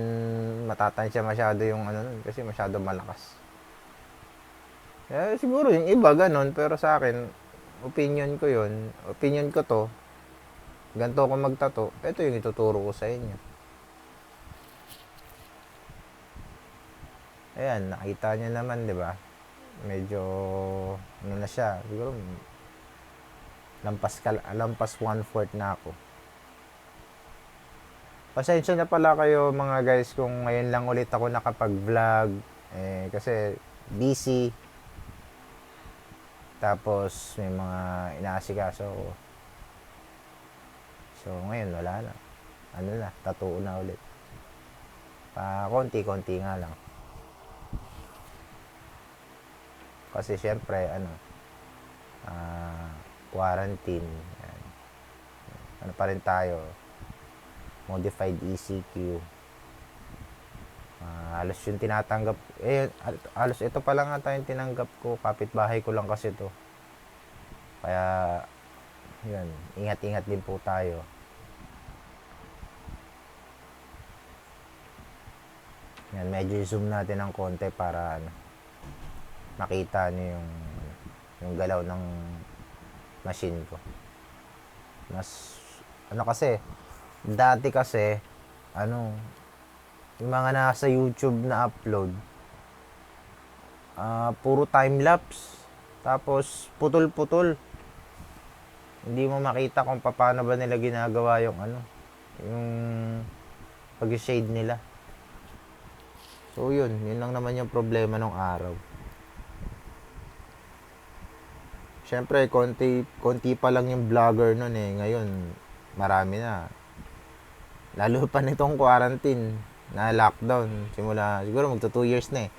matatansya masyado yung kasi masyado malakas. Siguro yung iba ganon, pero sa akin opinion ko to, ganito ako magtato, ito yung ituturo ko sa inyo. Ayan, nakita nyo naman, di ba? Medyo, ano na siya, siguro, lampas 1/4 na ako. Pasensya na pala kayo mga guys kung ngayon lang ulit ako nakapag-vlog. Kasi busy. Tapos may mga inaasikaso ko. So ngayon wala na. Ano na, tattoo na ulit. Konti-konti nga lang. Kasi syempre, quarantine. Yan. Ano pa rin tayo, modified ECQ. Halos yung tinatanggap, halos ito pa lang ata yung tinanggap ko, kapitbahay ko lang kasi to. Kaya, yun, ingat-ingat din po tayo. Yan, medyo zoom natin ng konti para makita nyo yung galaw ng machine ko. Mas, kasi, dati kasi, yung mga nasa YouTube na upload, puro time-lapse. Tapos, putol-putol. Hindi mo makita kung paano ba nila ginagawa yung yung pag-shade nila. So, yun lang naman yung problema ng araw. Siyempre, konti pa lang yung vlogger nun eh. Ngayon, marami na. Lalo pa nitong quarantine na lockdown. Siguro magto 2 years na eh.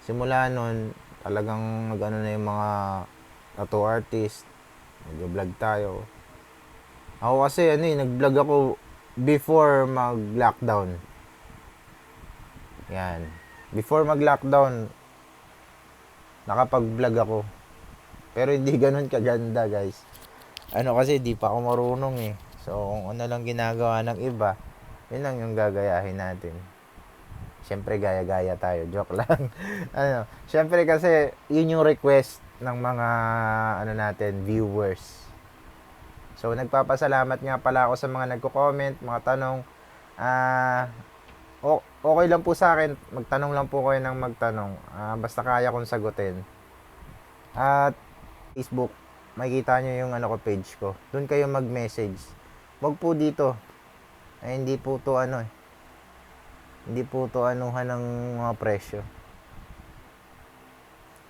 Simula nun, talagang na yung mga tattoo artist. Nag-vlog tayo. Ako kasi nag-vlog ako before mag-lockdown. Yan. Before mag-lockdown, nakapag-vlog ako. Pero hindi ganun kaganda, guys. Kasi di pa ako marunong eh. So, kung ano lang ginagawa ng iba, yun lang yung gagayahin natin. Siyempre, gaya-gaya tayo. Joke lang. Siyempre kasi, yun yung request ng mga, natin, viewers. So, nagpapasalamat nga pala ako sa mga nagko-comment, mga tanong. Okay lang po sa akin. Magtanong lang po kayo ng magtanong. Basta kaya kong sagutin. At, Facebook, makikita nyo yung page ko. Doon kayo mag-message. Wag po dito. Hindi po to hindi po to anuhan ng mga presyo.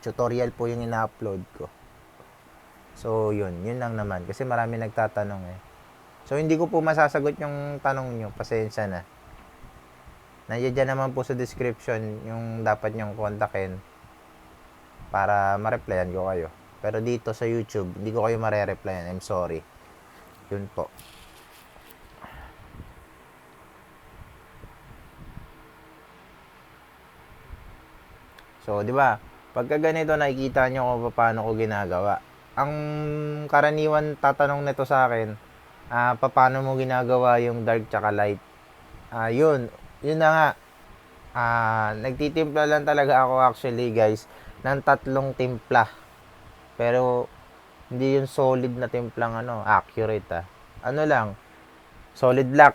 Tutorial po yung ina-upload ko. So, yun lang naman. Kasi marami nagtatanong eh. So, hindi ko po masasagot yung tanong nyo. Pasensya na. Nandiyan naman po sa description yung dapat nyong kontakin para ma-replyan ko kayo. Pero dito sa YouTube, hindi ko kayo mare-replyan. I'm sorry. Yun po. So, di ba? Pagka ganito, nakikita nyo kung paano ko ginagawa. Ang karaniwan tatanong nito sa akin, paano mo ginagawa yung dark tsaka light? Yun na nga. Nagtitimpla lang talaga ako actually, guys, ng 3 timpla. Pero, hindi yung solid na timplang accurate lang, solid black.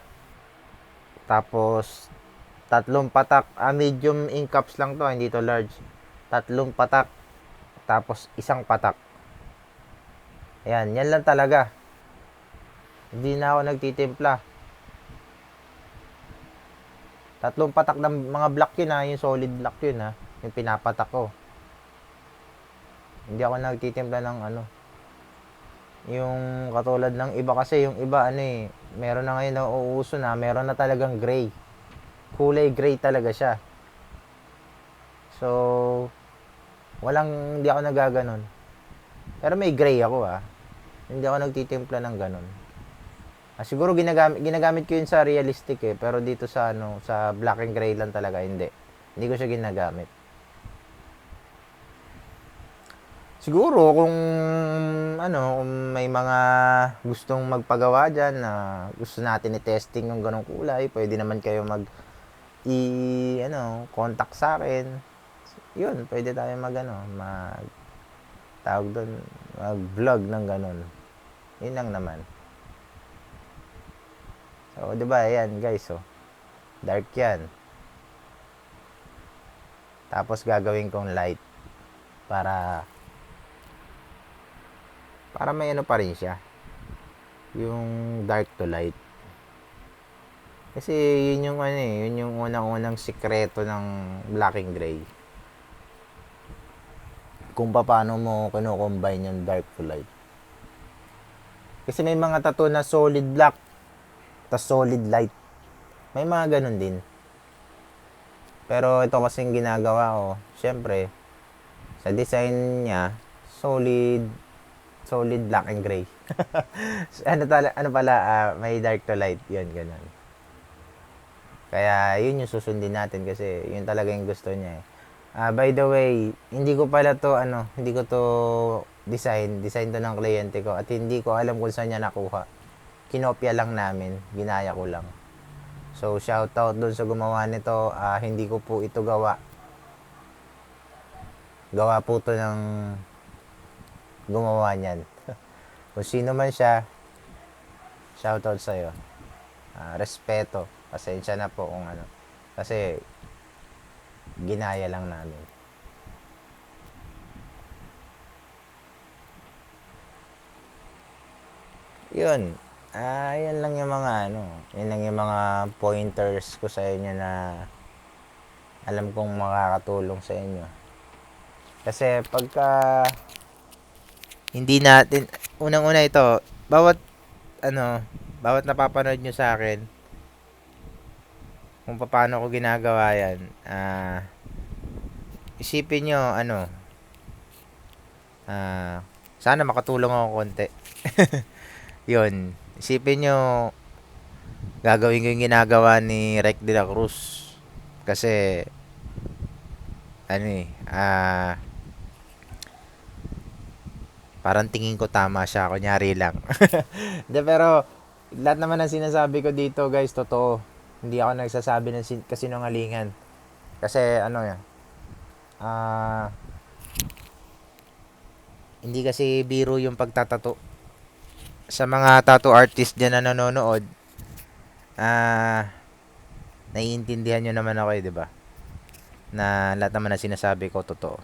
Tapos, 3 patak. Medium ink caps lang to, hindi to large. 3 patak. Tapos, 1 patak. Ayan, yan lang talaga. Hindi na ako nagtitimpla. 3 patak ng mga black yun yung solid black yun yung pinapatak ko. Hindi ako nagtitimpla ng yung katulad ng iba kasi, yung iba meron na ngayon na uuso na, meron na talagang gray. Kulay gray talaga siya. So, hindi ako nagaganon. Pero may gray ako Hindi ako nagtitimpla ng ganon. Siguro ginagamit ko yun sa realistic pero dito sa sa black and gray lang talaga hindi. Hindi ko siya ginagamit. Siguro kung kung may mga gustong magpagawa diyan na gusto natin i-testing yung ganong kulay, pwede naman kayo contact sa akin. Yun, pwede tayo mag-vlog ng ganon. Yun lang naman. So, 'di ba? Ayan, guys, dark 'yan. Tapos gagawin kong light para may ano pa rin siya. Yung dark to light. Kasi yun yung ano eh, yun yung unang-unang sikreto ng black and gray. Kung paano mo kino-combine yung dark to light. Kasi may mga tattoo na solid black, tas solid light. May mga ganun din. Pero ito kasing ginagawa ko, syempre, sa design niya, solid black and gray. ano pala, may dark to light, yun, ganun. Kaya yun yung susundin natin kasi yun talaga yung gusto niya eh. By the way, hindi ko to design to ng kliyente ko at hindi ko alam kung saan niya nakuha. Kinopya lang namin, ginaya ko lang. So, shoutout dun sa gumawa nito, hindi ko po ito gawa. Gawa po to ng gumawa niyan. Kung sino man siya, shoutout sa'yo. Respeto. Pasensya na po kung ano. Kasi, ginaya lang namin. Yun. Yan lang yung mga yun lang yung mga pointers ko sa inyo na alam kong makakatulong sa inyo. Kasi pagka hindi natin, unang-una ito, bawat napapanood nyo sa akin, kung paano ko ginagawa yan, isipin nyo, sana makatulong ako konti. Yun, isipin nyo, gagawin ko yung ginagawa ni Rec de la Cruz. Kasi, parang tingin ko tama siya, kunyari lang. De, pero, lahat naman ng sinasabi ko dito, guys, totoo. Hindi ako nagsasabi ng kasinungalingan. Kasi, hindi kasi biro yung pagtatato. Sa mga tattoo artist dyan na nanonood, naiintindihan nyo naman ako di ba? Na lahat naman na sinasabi ko, totoo.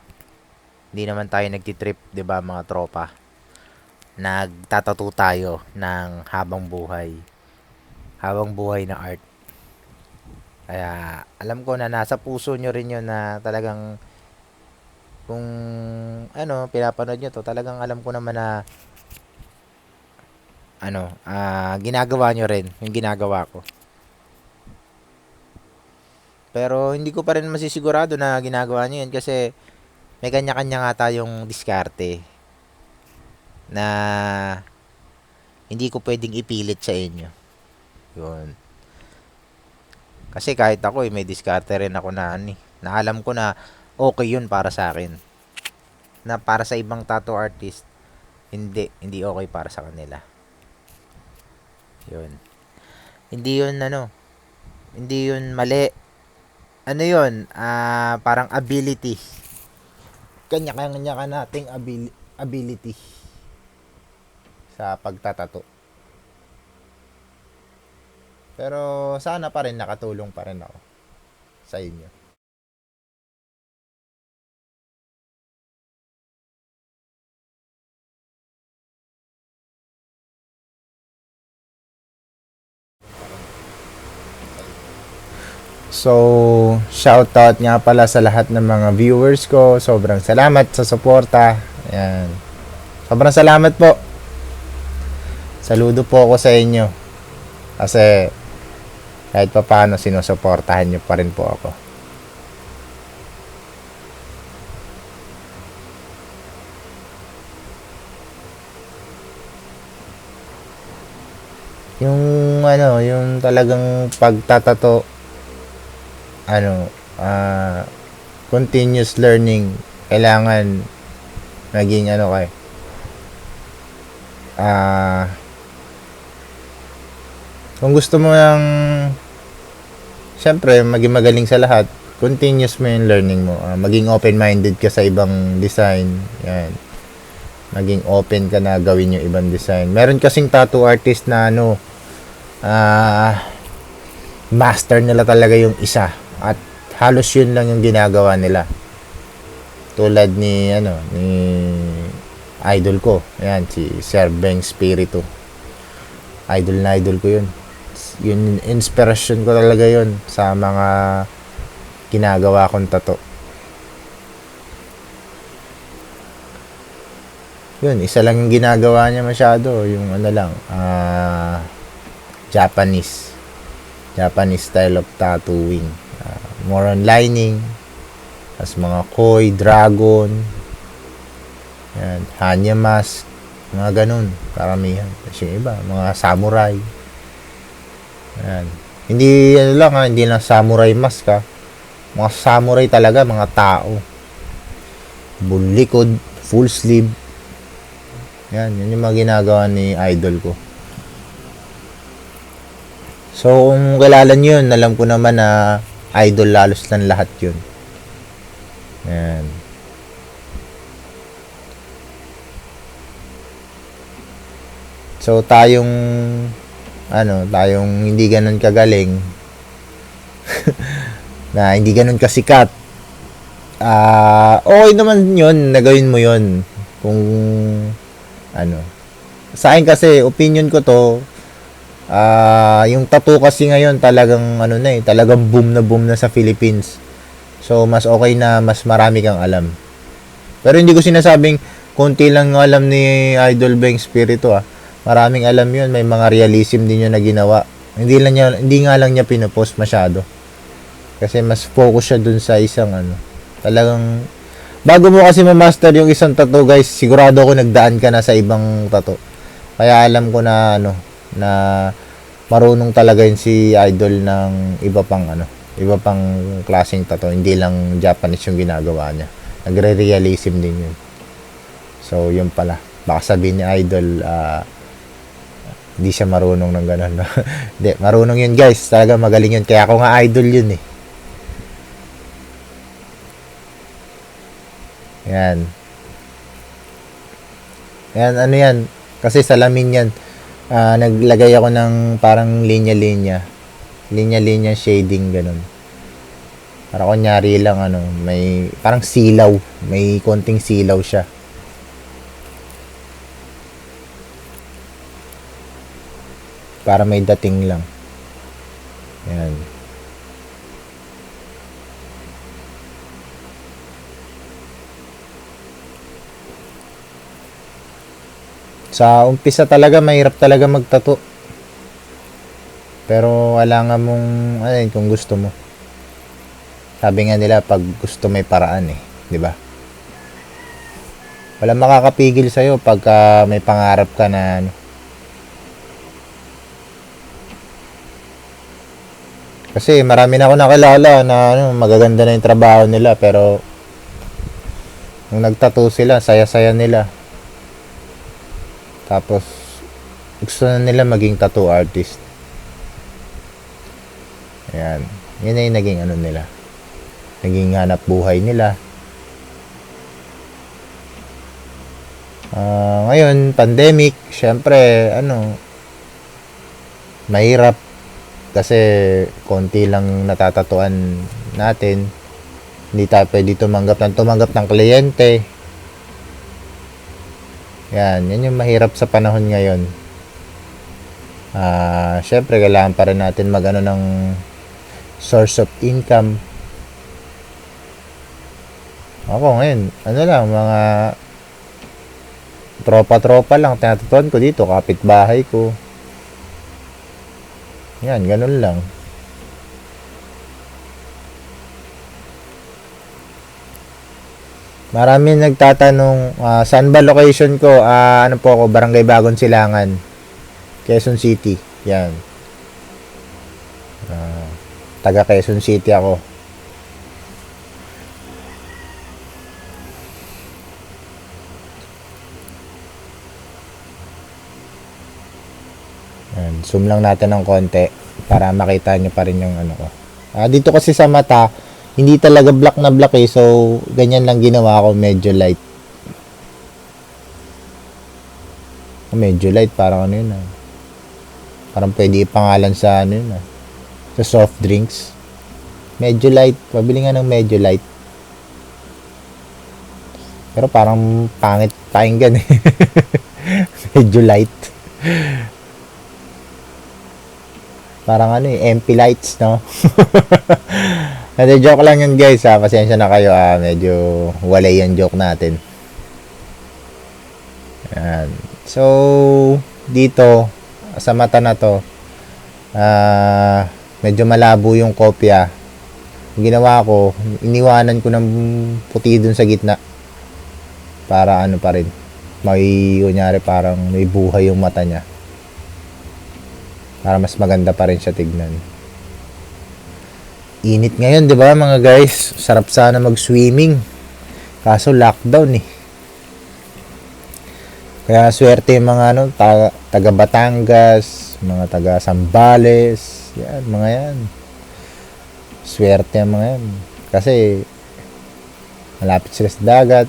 Hindi naman tayo nagtitrip, di ba mga tropa? Nagtatato tayo ng habang buhay. Habang buhay na art. Kaya, alam ko na nasa puso nyo rin yun na talagang kung pinapanood nyo to, talagang alam ko naman na ginagawa nyo rin yung ginagawa ko. Pero hindi ko pa rin masisigurado na ginagawa nyo yun kasi may kanya-kanya nga tayong diskarte na hindi ko pwedeng ipilit sa inyo. Yun. Kasi kahit ako may diskarte rin ako na na alam ko na okay yun para sa akin. Na para sa ibang tattoo artist, hindi okay para sa kanila. Yun. Hindi yun mali. Yun? Parang ability. Kanya-kanya ka nating ability sa pagtatato. Pero sana pa rin nakatulong pa rin ako sa inyo. So, shoutout nga pala sa lahat ng mga viewers ko. Sobrang salamat sa suporta. Ayan. Sobrang salamat po. Saludo po ako sa inyo. Kasi, kahit pa paano, sinusuportahan nyo pa rin po ako. Yung talagang pagtatato, continuous learning, kailangan maging kung gusto mo ng syempre maging magaling sa lahat, continuous mo yung learning mo, maging open-minded ka sa ibang design, yan, maging open ka na gawin yung ibang design. Meron kasing tattoo artist na master nila talaga yung isa at halos yun lang yung ginagawa nila. Tulad ni idol ko. Ayan, si Sir Beng Spiritu. Idol na idol ko yun. Yun, inspiration ko talaga yun sa mga ginagawa kong tato. Yun, isa lang yung ginagawa niya masyado. Yung Japanese style of tattooing. More on lining. As mga koi, dragon. Yan, hanya mask. Mga ganun. Karamihan. Tapos yung iba, mga samurai. Yan. Hindi, hindi lang samurai mask ha. Mga samurai talaga, mga tao. Bulikod, full sleeve. Yan, yun yung mga ginagawa ni idol ko. So, kung kilala nyo yun, alam ko naman na idol lalos ng lahat yun. Yan. So, tayong hindi ganun kagaling, na hindi ganun kasikat, okay naman yun, nagawin mo yun. Kung sa akin kasi, opinion ko to, yung tattoo kasi ngayon talagang talagang boom na sa Philippines. So mas okay na mas marami kang alam. Pero hindi ko sinasabing konti lang alam ni Idol Beng Spiritu Maraming alam 'yun, may mga realism din 'yun na ginawa. Hindi nga lang niya pinopost masyado. Kasi mas focus siya dun sa isang talagang bago mo kasi ma-master yung isang tattoo, guys, sigurado ako nagdaan ka na sa ibang tattoo. Kaya alam ko na na marunong talaga yun si idol ng iba pang klaseng tattoo, hindi lang Japanese yung ginagawa niya. Nagre-realism din yun. So yun pala, baka sabihin ni idol hindi siya marunong ng ganun. Hindi, marunong yun, guys, talaga magaling yun, kaya ako nga idol yun yan. Yan, kasi salamin yan. Naglagay ako ng parang linya-linya shading, ganun. Para kunyari lang may parang silaw, may konting silaw siya. Para may dating lang. Yan. Sa umpisa talaga, mahirap talaga magtato. Pero wala nga mong, kung gusto mo. Sabi nga nila, pag gusto may paraan di ba? Wala makakapigil sa'yo pagka may pangarap ka na Kasi marami na ako nakilala na magaganda na yung trabaho nila, pero nung nagtato sila, saya-saya nila. Tapos gusto na nila maging tattoo artist. Ayan. Yun na yung naging nila. Naging hanap buhay nila. Ngayon, pandemic, syempre, mahirap. Kasi konti lang natatatuan natin. Hindi tayo pwede tumanggap ng kliyente. Yan yung mahirap sa panahon ngayon. Syempre, kailangan pa rin natin ng source of income. Ako ngayon, mga tropa-tropa lang, tinatutuan ko dito, kapitbahay ko. Yan, ganun lang. Marami nagtatanong, saan ba location ko? Po ako, Barangay Bagong Silangan, Quezon City. Yan. Taga Quezon City ako. Yan. Zoom lang natin ng konti para makita nyo pa rin yung ko. Dito kasi sa mata, hindi talaga black na black so ganyan lang ginawa ko, medyo light. Medyo light, parang yun Parang pwede ipangalan sa sa soft drinks. Medyo light. Pabili nga ng medyo light. Pero parang pangit pakinggan eh. Medyo light. Parang ano eh, MP lights, no? Hindi, joke lang yun guys ha. Pasensya na kayo medyo walay yung joke natin. Ayan. So, dito, sa mata na to, medyo malabo yung kopya. Yung ginawa ko, iniwanan ko ng puti dun sa gitna. Para ano pa rin. May, kunyari, parang may buhay yung mata niya. Para mas maganda pa rin siya tignan. Init ngayon, di ba mga guys? Sarap sana mag-swimming. Kaso lockdown eh. Kaya swerte yung mga ano, taga Batangas, mga taga Sambales, yan, mga yan. Swerte yung mga yan. Kasi malapit sila sa dagat.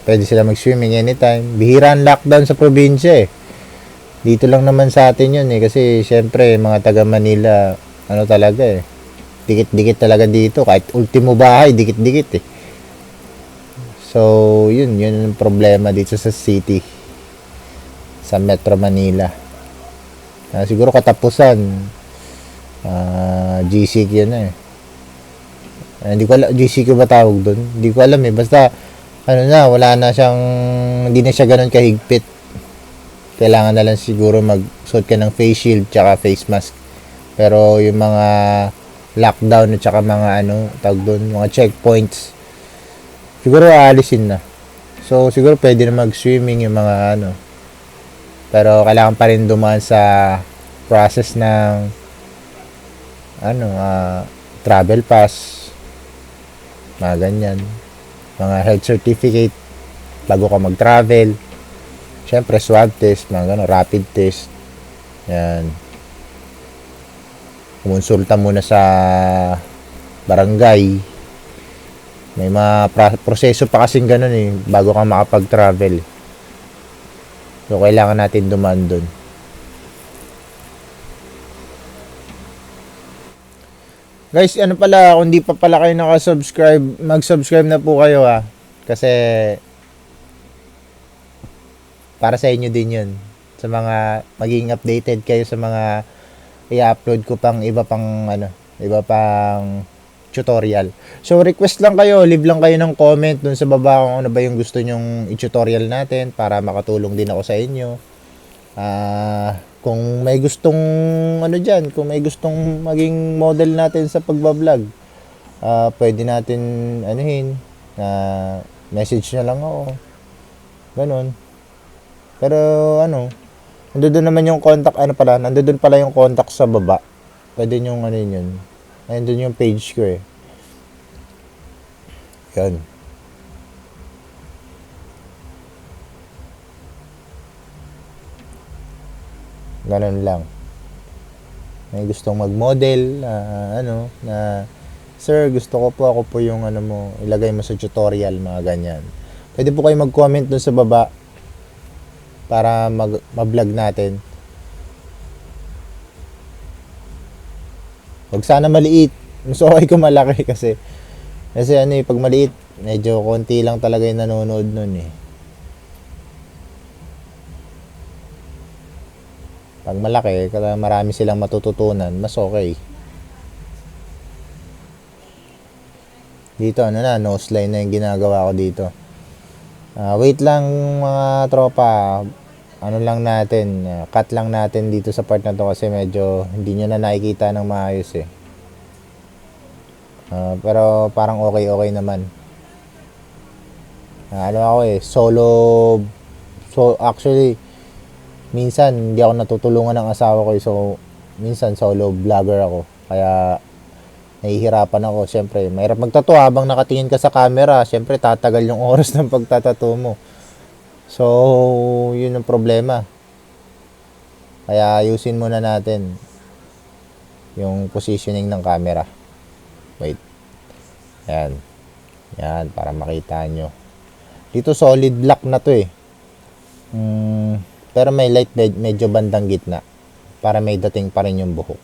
Pwede sila mag-swimming anytime. Bihira ang lockdown sa probinsya eh. Dito lang naman sa atin yun eh. Kasi syempre mga taga Manila, ano talaga eh. Dikit-dikit talaga dito. Kahit ultimo bahay, dikit-dikit eh. So, yun ang problema dito sa city. Sa Metro Manila. Siguro katapusan. GCQ na eh. Hindi ko alam, GCQ ba tawag doon? Hindi ko alam eh. Basta, ano na, wala na siyang, hindi na siya ganun kahigpit. Kailangan na lang siguro magsuot ka ng face shield tsaka face mask. Pero yung mga lockdown at saka mga ano, tawag doon, mga checkpoints, siguro aalisin na. So, siguro pwede na mag-swimming yung mga ano. Pero kailangan pa rin dumaan sa process ng ano, travel pass, mga ganyan. Mga health certificate bago ka mag-travel. Siyempre, swab test, mga gano'n, rapid test. Yan. Kumonsulta muna sa barangay. May mga proseso pa kasing gano'n eh, bago ka makapag-travel. So, kailangan natin dumaan doon. Guys, ano pala, kung di pa pala kayo naka-subscribe, mag-subscribe na po kayo ha. Kasi, para sa inyo din yun. Sa mga, maging updated kayo sa mga i-upload ko pang iba pang tutorial. So, request lang kayo, leave lang kayo ng comment dun sa baba kung ano ba yung gusto nyong i-tutorial natin para makatulong din ako sa inyo. Kung may gustong ano dyan, kung may gustong maging model natin sa pagbablog, pwede natin anuhin, message na lang ako. Ganon. Pero ano, nandoon naman yung contact, nandoon pala yung contact sa baba. Pwede nyo ano yun. Nandoon yung page ko eh. Yan. Ganun lang. May gustong mag-model, sir, gusto ko po, ako po yung ano mo, ilagay mo sa tutorial, mga ganyan. Pwede po kayo mag-comment dun sa baba para mag-vlog natin. Huwag sana maliit. Mas okay kung malaki kasi ano pag maliit, medyo konti lang talaga yung nanonood nun eh. Pag malaki, kasi marami silang matututunan, mas okay. Dito, nose line na yung ginagawa ko dito. Wait lang mga tropa. Ano lang natin, cut lang natin dito sa part na to kasi medyo hindi nyo na nakikita ng maayos eh. Pero parang okay naman. Ako so actually, minsan hindi ako natutulungan ng asawa ko, so minsan solo vlogger ako. Kaya nahihirapan ako. Siyempre, mahirap magtato habang nakatingin ka sa camera. Siyempre, tatagal yung oras ng pagtatato mo. So, yun ang problema. Kaya ayusin muna natin yung positioning ng camera. Wait. Yan. Yan, para makita nyo. Dito solid black na to eh. Pero may light medyo bandang gitna. Para may dating pa rin yung buhok.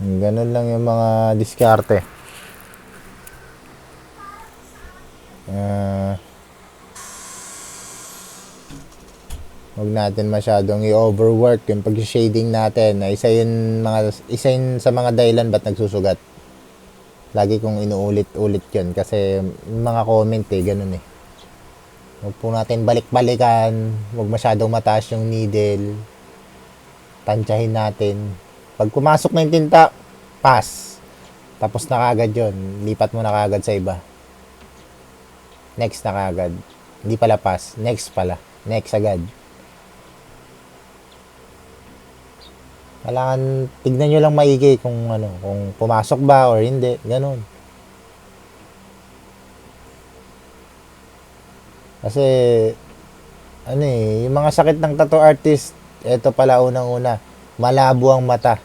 Ganun lang yung mga diskarte. Ah, Huwag natin masyadong i-overwork yung pag-shading natin. Isa yun sa mga dahilan ba't nagsusugat. Lagi kong inuulit-ulit yun kasi yung mga comment ganun eh. Huwag po natin balik-balikan. Huwag masyadong mataas yung needle. Tansyahin natin. Pag pumasok na yung tinta, pass. Tapos na kagad yun. Lipat mo na kagad sa iba. Next na kagad. Hindi pala pass. Next pala. Next agad. Kailangan tignan nyo lang maigi kung kung pumasok ba or hindi, ganun. Kasi yung mga sakit ng tattoo artist, eto pala unang-una, malabo ang mata.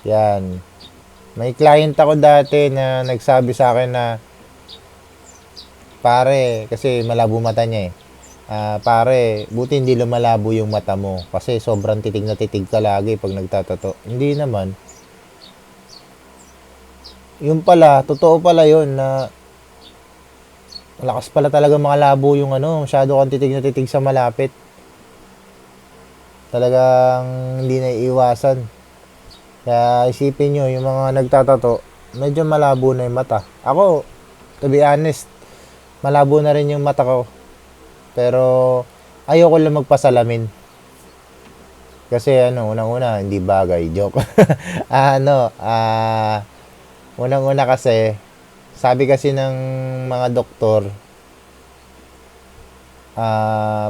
Yan. May client ako dati na nagsabi sa akin na pare, kasi malabo mata niya pare, buti hindi lumalabo yung mata mo kasi sobrang titig na titig ka lagi pag nagtatato. Hindi naman. Yung pala, totoo pala yun na malakas pala talaga mga labo yung masyado kang titig na titig sa malapit. Talagang hindi na iiwasan. Kaya isipin nyo, yung mga nagtatato, medyo malabo na yung mata. Ako, to be honest, malabo na rin yung mata ko. Pero ayoko lang magpasalamin. Kasi unang-una hindi bagay, joke. Unang-una kasi sabi kasi ng mga doktor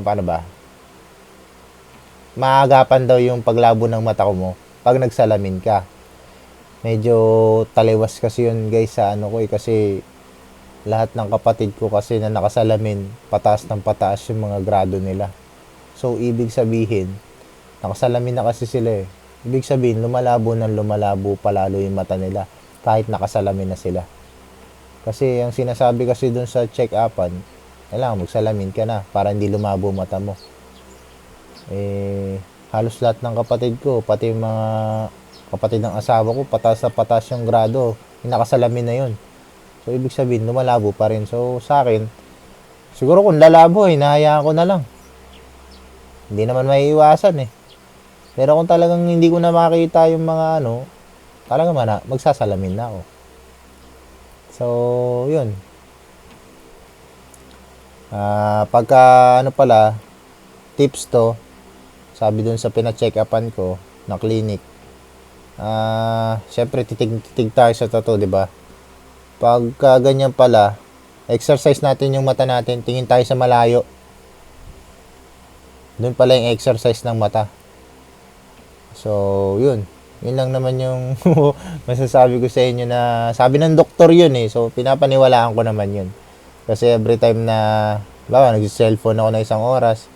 paano ba? Maagapan daw yung paglabo ng mata ko mo pag nagsalamin ka. Medyo taliwas kasi yun guys sa kasi lahat ng kapatid ko kasi na nakasalamin, pataas ng pataas yung mga grado nila. So, ibig sabihin, nakasalamin na kasi sila eh. Ibig sabihin, lumalabo palalo yung mata nila kahit nakasalamin na sila. Kasi ang sinasabi kasi dun sa check-upan, kailangan magsalamin ka na para hindi lumabo mata mo. Halos lahat ng kapatid ko, pati yung mga kapatid ng asawa ko, pataas na pataas yung grado, yung nakasalamin na yun. So, ibig sabihin, lumalabo pa rin. So, sa akin, siguro kung lalabo, hinahayaan ko na lang. Hindi naman maiiwasan eh. Pero kung talagang hindi ko na makita yung mga talagang magsasalamin na ako. So, yun. Pagka pala, tips to, sabi dun sa pina-check-upan ko na clinic, syempre titig tayo sa tattoo, di ba? Pagka ganyan pala, exercise natin yung mata natin, tingin tayo sa malayo. Doon pala yung exercise ng mata. So, yun. Yun lang naman yung masasabi ko sa inyo na sabi ng doktor yun eh. So, pinapaniwalaan ko naman yun. Kasi every time na nag-cellphone ako na isang oras,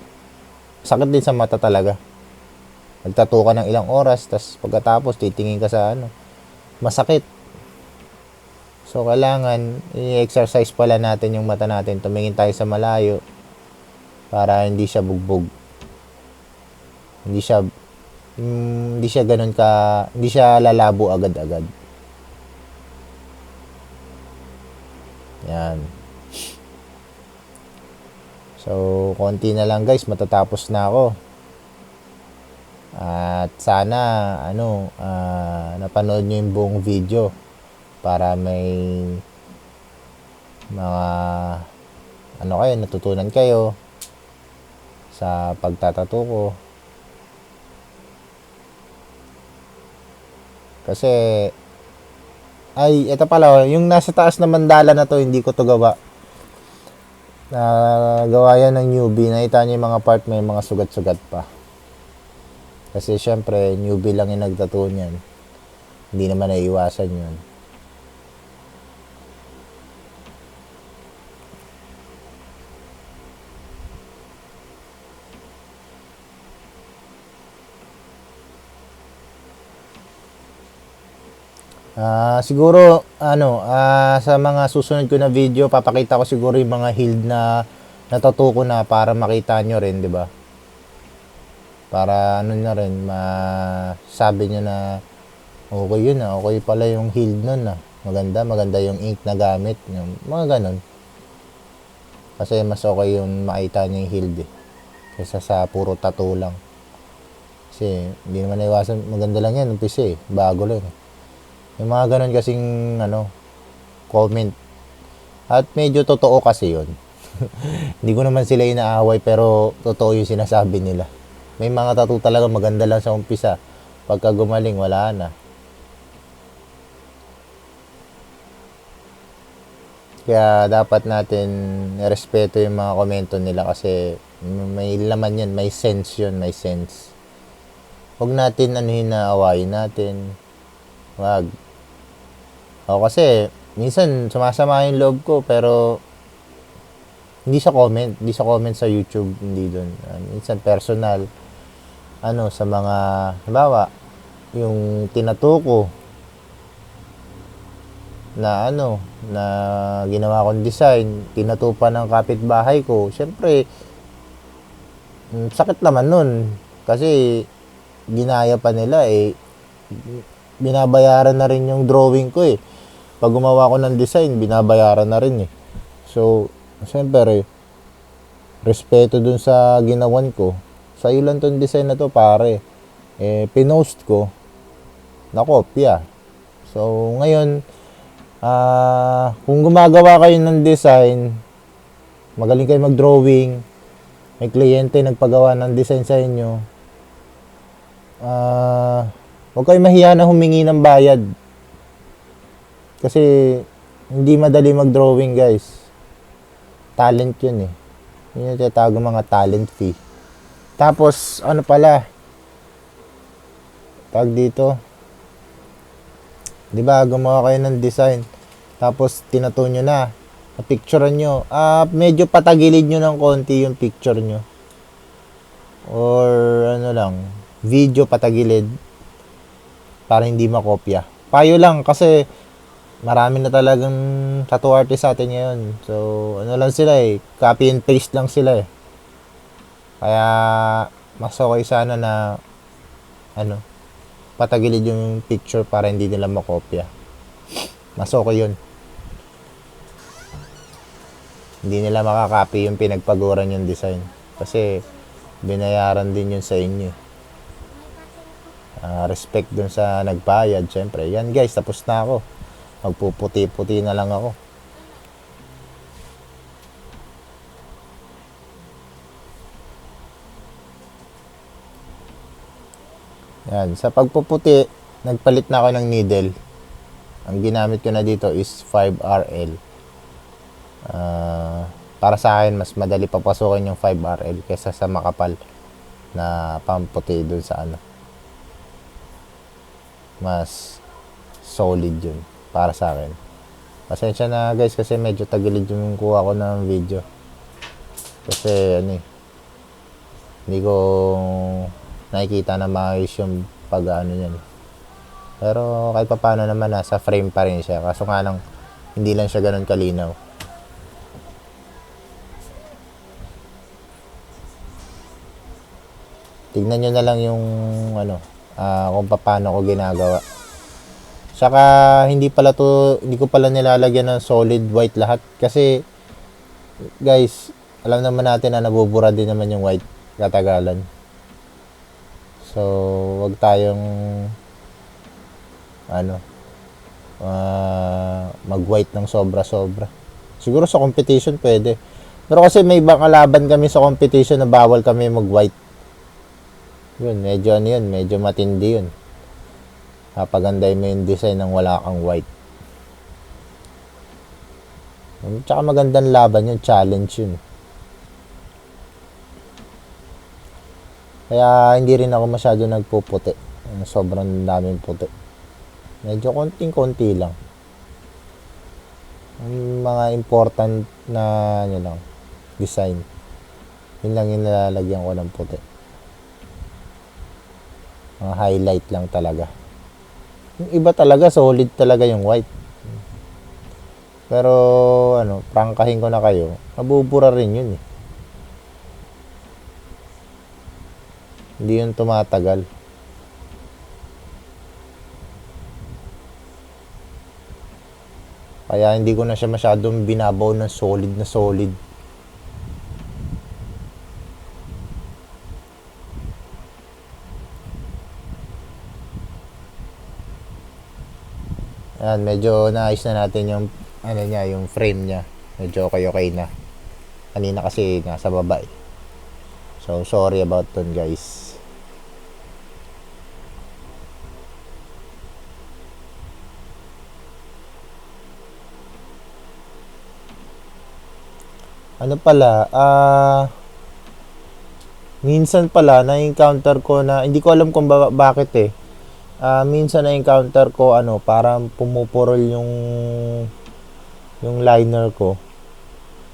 sakit din sa mata talaga. Nagtattoo ka ng ilang oras, tapos pagkatapos titingin ka sa masakit. So, kailangan i-exercise pala natin yung mata natin. Tumingin tayo sa malayo para hindi siya bugbog. Hindi siya ganun hindi siya lalabo agad-agad. Yan. So, konti na lang guys, matatapos na ako. At sana, napanood nyo yung buong video para may mga natutunan kayo sa pagtatato ko. Kasi ito pala, yung nasa taas na mandala na to, hindi ko to gawa. Gawa yan ng newbie. Nakita niyo yung mga part, may mga sugat-sugat pa. Kasi syempre, newbie lang yung nagtattoo niyan. Hindi naman naiiwasan yun. Siguro sa mga susunod ko na video, papakita ko siguro yung mga healed na natutuko na para makita nyo rin, 'di ba? Para na rin masabi nyo na Okay yun ah. Okay pala yung hild nun ah. Maganda, maganda yung ink na gamit. Yung mga ganon. Kasi mas okay yung makita niya yung hild eh. Kaysa sa puro tattoo lang. Kasi hindi naman naiwasan. Maganda lang yan. Umpisa eh. Bago lang eh. Yung mga ganon kasing ano, comment. At medyo totoo kasi yun. Hindi ko naman sila inaaway pero totoo yung sinasabi nila. May mga tattoo talaga maganda lang sa umpisa. Pagka gumaling, wala na. Kaya dapat natin respeto yung mga komento nila kasi may laman yan, may sense yun, may sense. Huwag natin anuhin na awayin natin. Wag. O kasi, minsan sumasama yung loob ko pero hindi sa comment sa YouTube, hindi doon. Minsan personal, ano, sa mga, halimbawa, yung tinato ko na ano, na ginawa kong design, tinato pa ng kapitbahay ko. Siyempre, sakit naman nun. Kasi, ginaya pa nila eh. Binabayaran na rin yung drawing ko eh. Pag gumawa ko ng design, binabayaran na rin eh. So, siyempre, respeto dun sa ginawan ko. Sa'yo lang tong design na to, pare. Eh, pinost ko, nakopya. So, ngayon, kung gumagawa kayo ng design, magaling kayo mag-drawing, may kliyente nagpagawa ng design sa inyo, huwag kayo mahiya na humingi ng bayad. Kasi, hindi madali mag-drawing, guys. Talent yun eh. Yun yung tinatawag mga talent fee. Tapos, ano pala, tag dito, di ba, gumawa kayo ng design, tapos tinato nyo na, picturean nyo, medyo patagilid nyo ng konti yung picture nyo. Or, ano lang, video patagilid, para hindi makopya. Payo lang, kasi, marami na talagang tattoo artist sa atin ngayon. So, ano lang sila eh, copy and paste lang sila eh. Kaya, mas okay sana na, ano, patagilid yung picture para hindi nila makopya. Mas okay yun. Hindi nila makakopy yung pinagpaguran yung design. Kasi, binayaran din yun sa inyo. Respect dun sa nagbayad, syempre. Yan guys, tapos na ako. Magpuputi-puti na lang ako. Yan, sa pagpuputi, nagpalit na ako ng needle. Ang ginamit ko na dito is 5RL. Para sa akin, mas madali papasukin yung 5RL kaysa sa makapal na pamputi dun sa ano. Mas solid yun para sa akin. Pasensya na guys kasi medyo tagilid yung kuha ko ng video. Kasi ano eh, hindi ko nakikita na maayos yung pag ano yan. Pero kahit pa paano naman nasa frame pa rin siya. Kaso nga lang hindi lang siya ganun kalinaw. Tignan nyo na lang yung ano, kung paano ko ginagawa. Saka hindi ko pala nilalagyan ng solid white lahat kasi guys, alam naman natin na nabubura din naman yung white katagalan. So, wag tayong ano, mag-white ng sobra-sobra. Siguro sa competition pwede. Pero kasi may ibang kalaban kami sa competition na bawal kami mag-white. Yun, medyo ano yun, medyo matindi yun. Papaganday mo yung design ng wala kang white. Tsaka magandang laban yun, challenge yun. Kaya hindi rin ako masyado nagpuputi. Sobrang daming puti. Medyo konting-konti lang. Ang mga important na ano lang, design. Yun lang yung nalalagyan ko ng puti. Mga highlight lang talaga. Yung iba talaga, solid talaga yung white. Pero, ano, prangkahin ko na kayo, nabubura rin yun eh. Hindi yun tumatagal. Kaya hindi ko na siya masyadong binabaw ng solid na solid. Ayan, medyo naayos na natin yung ano niya, yung frame niya. Medyo okay na. Kanina kasi nasa baba eh. So sorry about that, guys. Ano pala, minsan pala na-encounter ko na, hindi ko alam kung bakit eh. Minsan na-encounter ko parang pumupurol yung liner ko.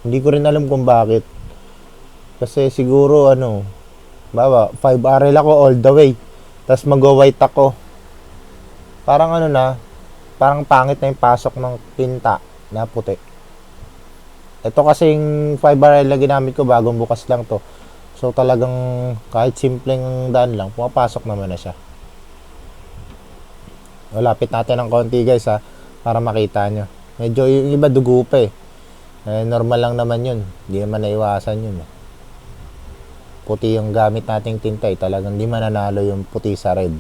Hindi ko rin alam kung bakit. Kasi siguro baba 5RL ako all the way. Tapos mag-white ako. Parang parang pangit na yung pasok ng tinta na puti. Ito kasing 5RL na ginamit ko, bagong bukas lang to. So talagang kahit simpleng daan lang, pumapasok naman na siya. Lapit natin ng konti guys para makita nyo. Medyo yung iba dugo pa eh. Normal lang naman yun. Hindi naman naiwasan yun eh. Puti yung gamit nating tinta eh. Talagang di mananalo yung puti sa red.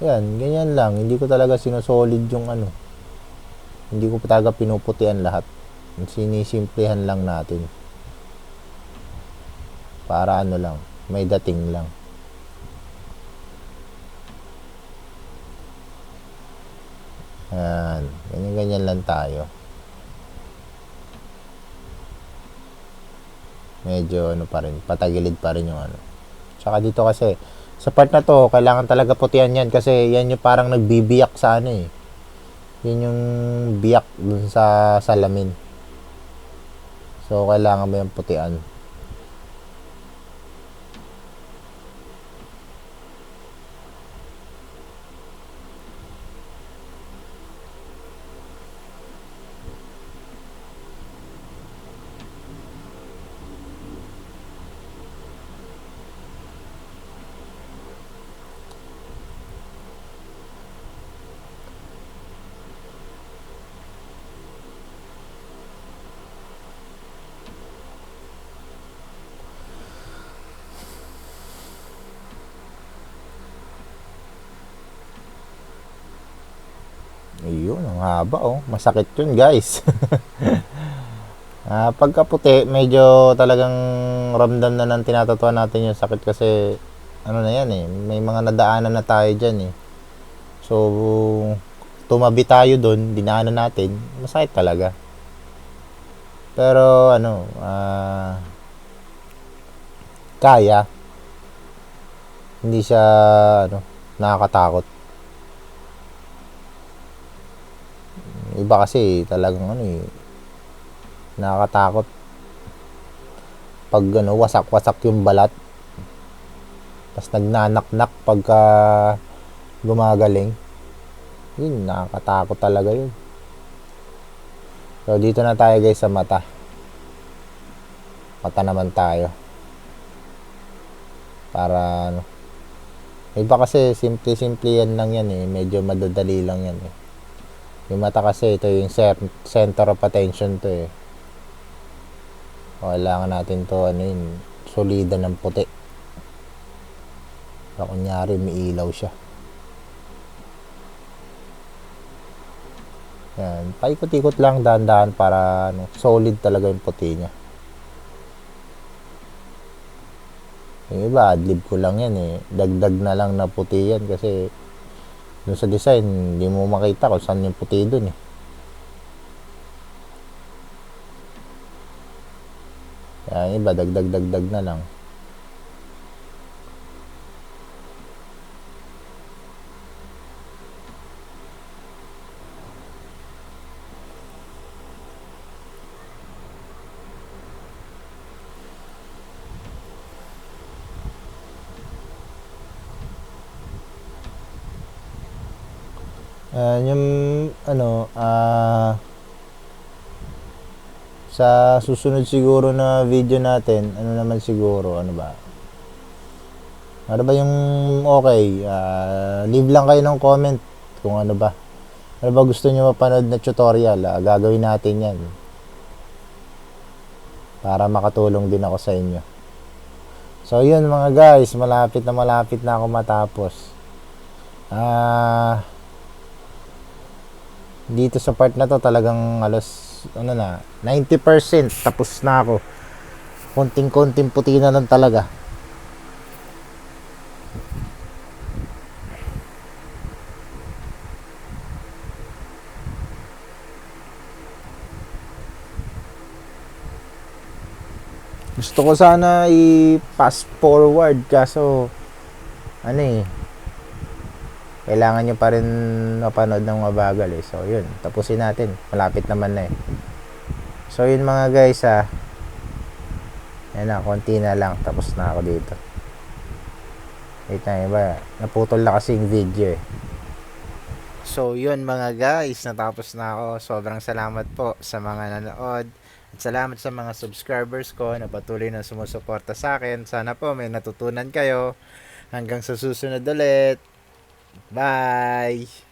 Yan, ganyan lang. Hindi ko talaga sinusolid yung Hindi ko talaga pinuputian lahat. Sinisimplihan lang natin. Para lang, may dating lang. Yan, ganyan lang tayo. Medyo pa rin, patagilid pa rin yung Tsaka dito kasi, sa part na to, kailangan talaga putian yan kasi yan yung parang nagbibiyak sa eh. Yan yung biyak dun sa salamin. So, kailangan mo yung putian. Ayun, ang haba Masakit yun guys. Pagka puti, medyo talagang ramdam na ng tinatatuan natin yung sakit kasi na yan eh. May mga nadaanan na tayo dyan eh. So, tumabi tayo doon, dinaanan natin, masakit talaga. Pero kaya. Hindi siya nakakatakot. Iba kasi talagang nakakatakot. Pag wasak-wasak yung balat. Tapos nagnanaknak pagka gumagaling. Yun, nakakatakot talaga yun. So, dito na tayo guys sa mata. Mata naman tayo. Para iba kasi simple-simple yan lang yan eh. Medyo madadali lang yan eh. Yung mata kasi ito yung center of attention to eh. Kailangan natin to solida ng puti. Para kunyari may ilaw siya. Yan, paikot-ikot lang dahan-dahan para solid talaga yung puti niya. Yung iba, adlib ko lang yan eh. Dagdag na lang na puti yan kasi dun sa design, hindi mo makita kung saan yung puti dun eh. Kaya iba, dagdag na lang. Yung sa susunod siguro na video natin, naman siguro, ano ba yung okay, leave lang kayo ng comment kung ano ba. Ano ba gusto nyo mapanood na tutorial, gagawin natin yan. Para makatulong din ako sa inyo. So yun mga guys, malapit na ako matapos. Dito sa part na to talagang alos, 90% tapos na ako. Konting-konting puti na lang talaga. Gusto ko sana i-fast forward kaso kailangan nyo pa rin mapanood ng mabagal eh. So yun, tapusin natin. Malapit naman na eh. So yun mga guys yan na, konti na lang. Tapos na ako dito. Wait na, iba. Naputol na kasi yung video eh. So yun mga guys, natapos na ako. Sobrang salamat po sa mga nanood. At salamat sa mga subscribers ko na patuloy na sumusuporta sa akin. Sana po may natutunan kayo. Hanggang sa susunod ulit. Bye!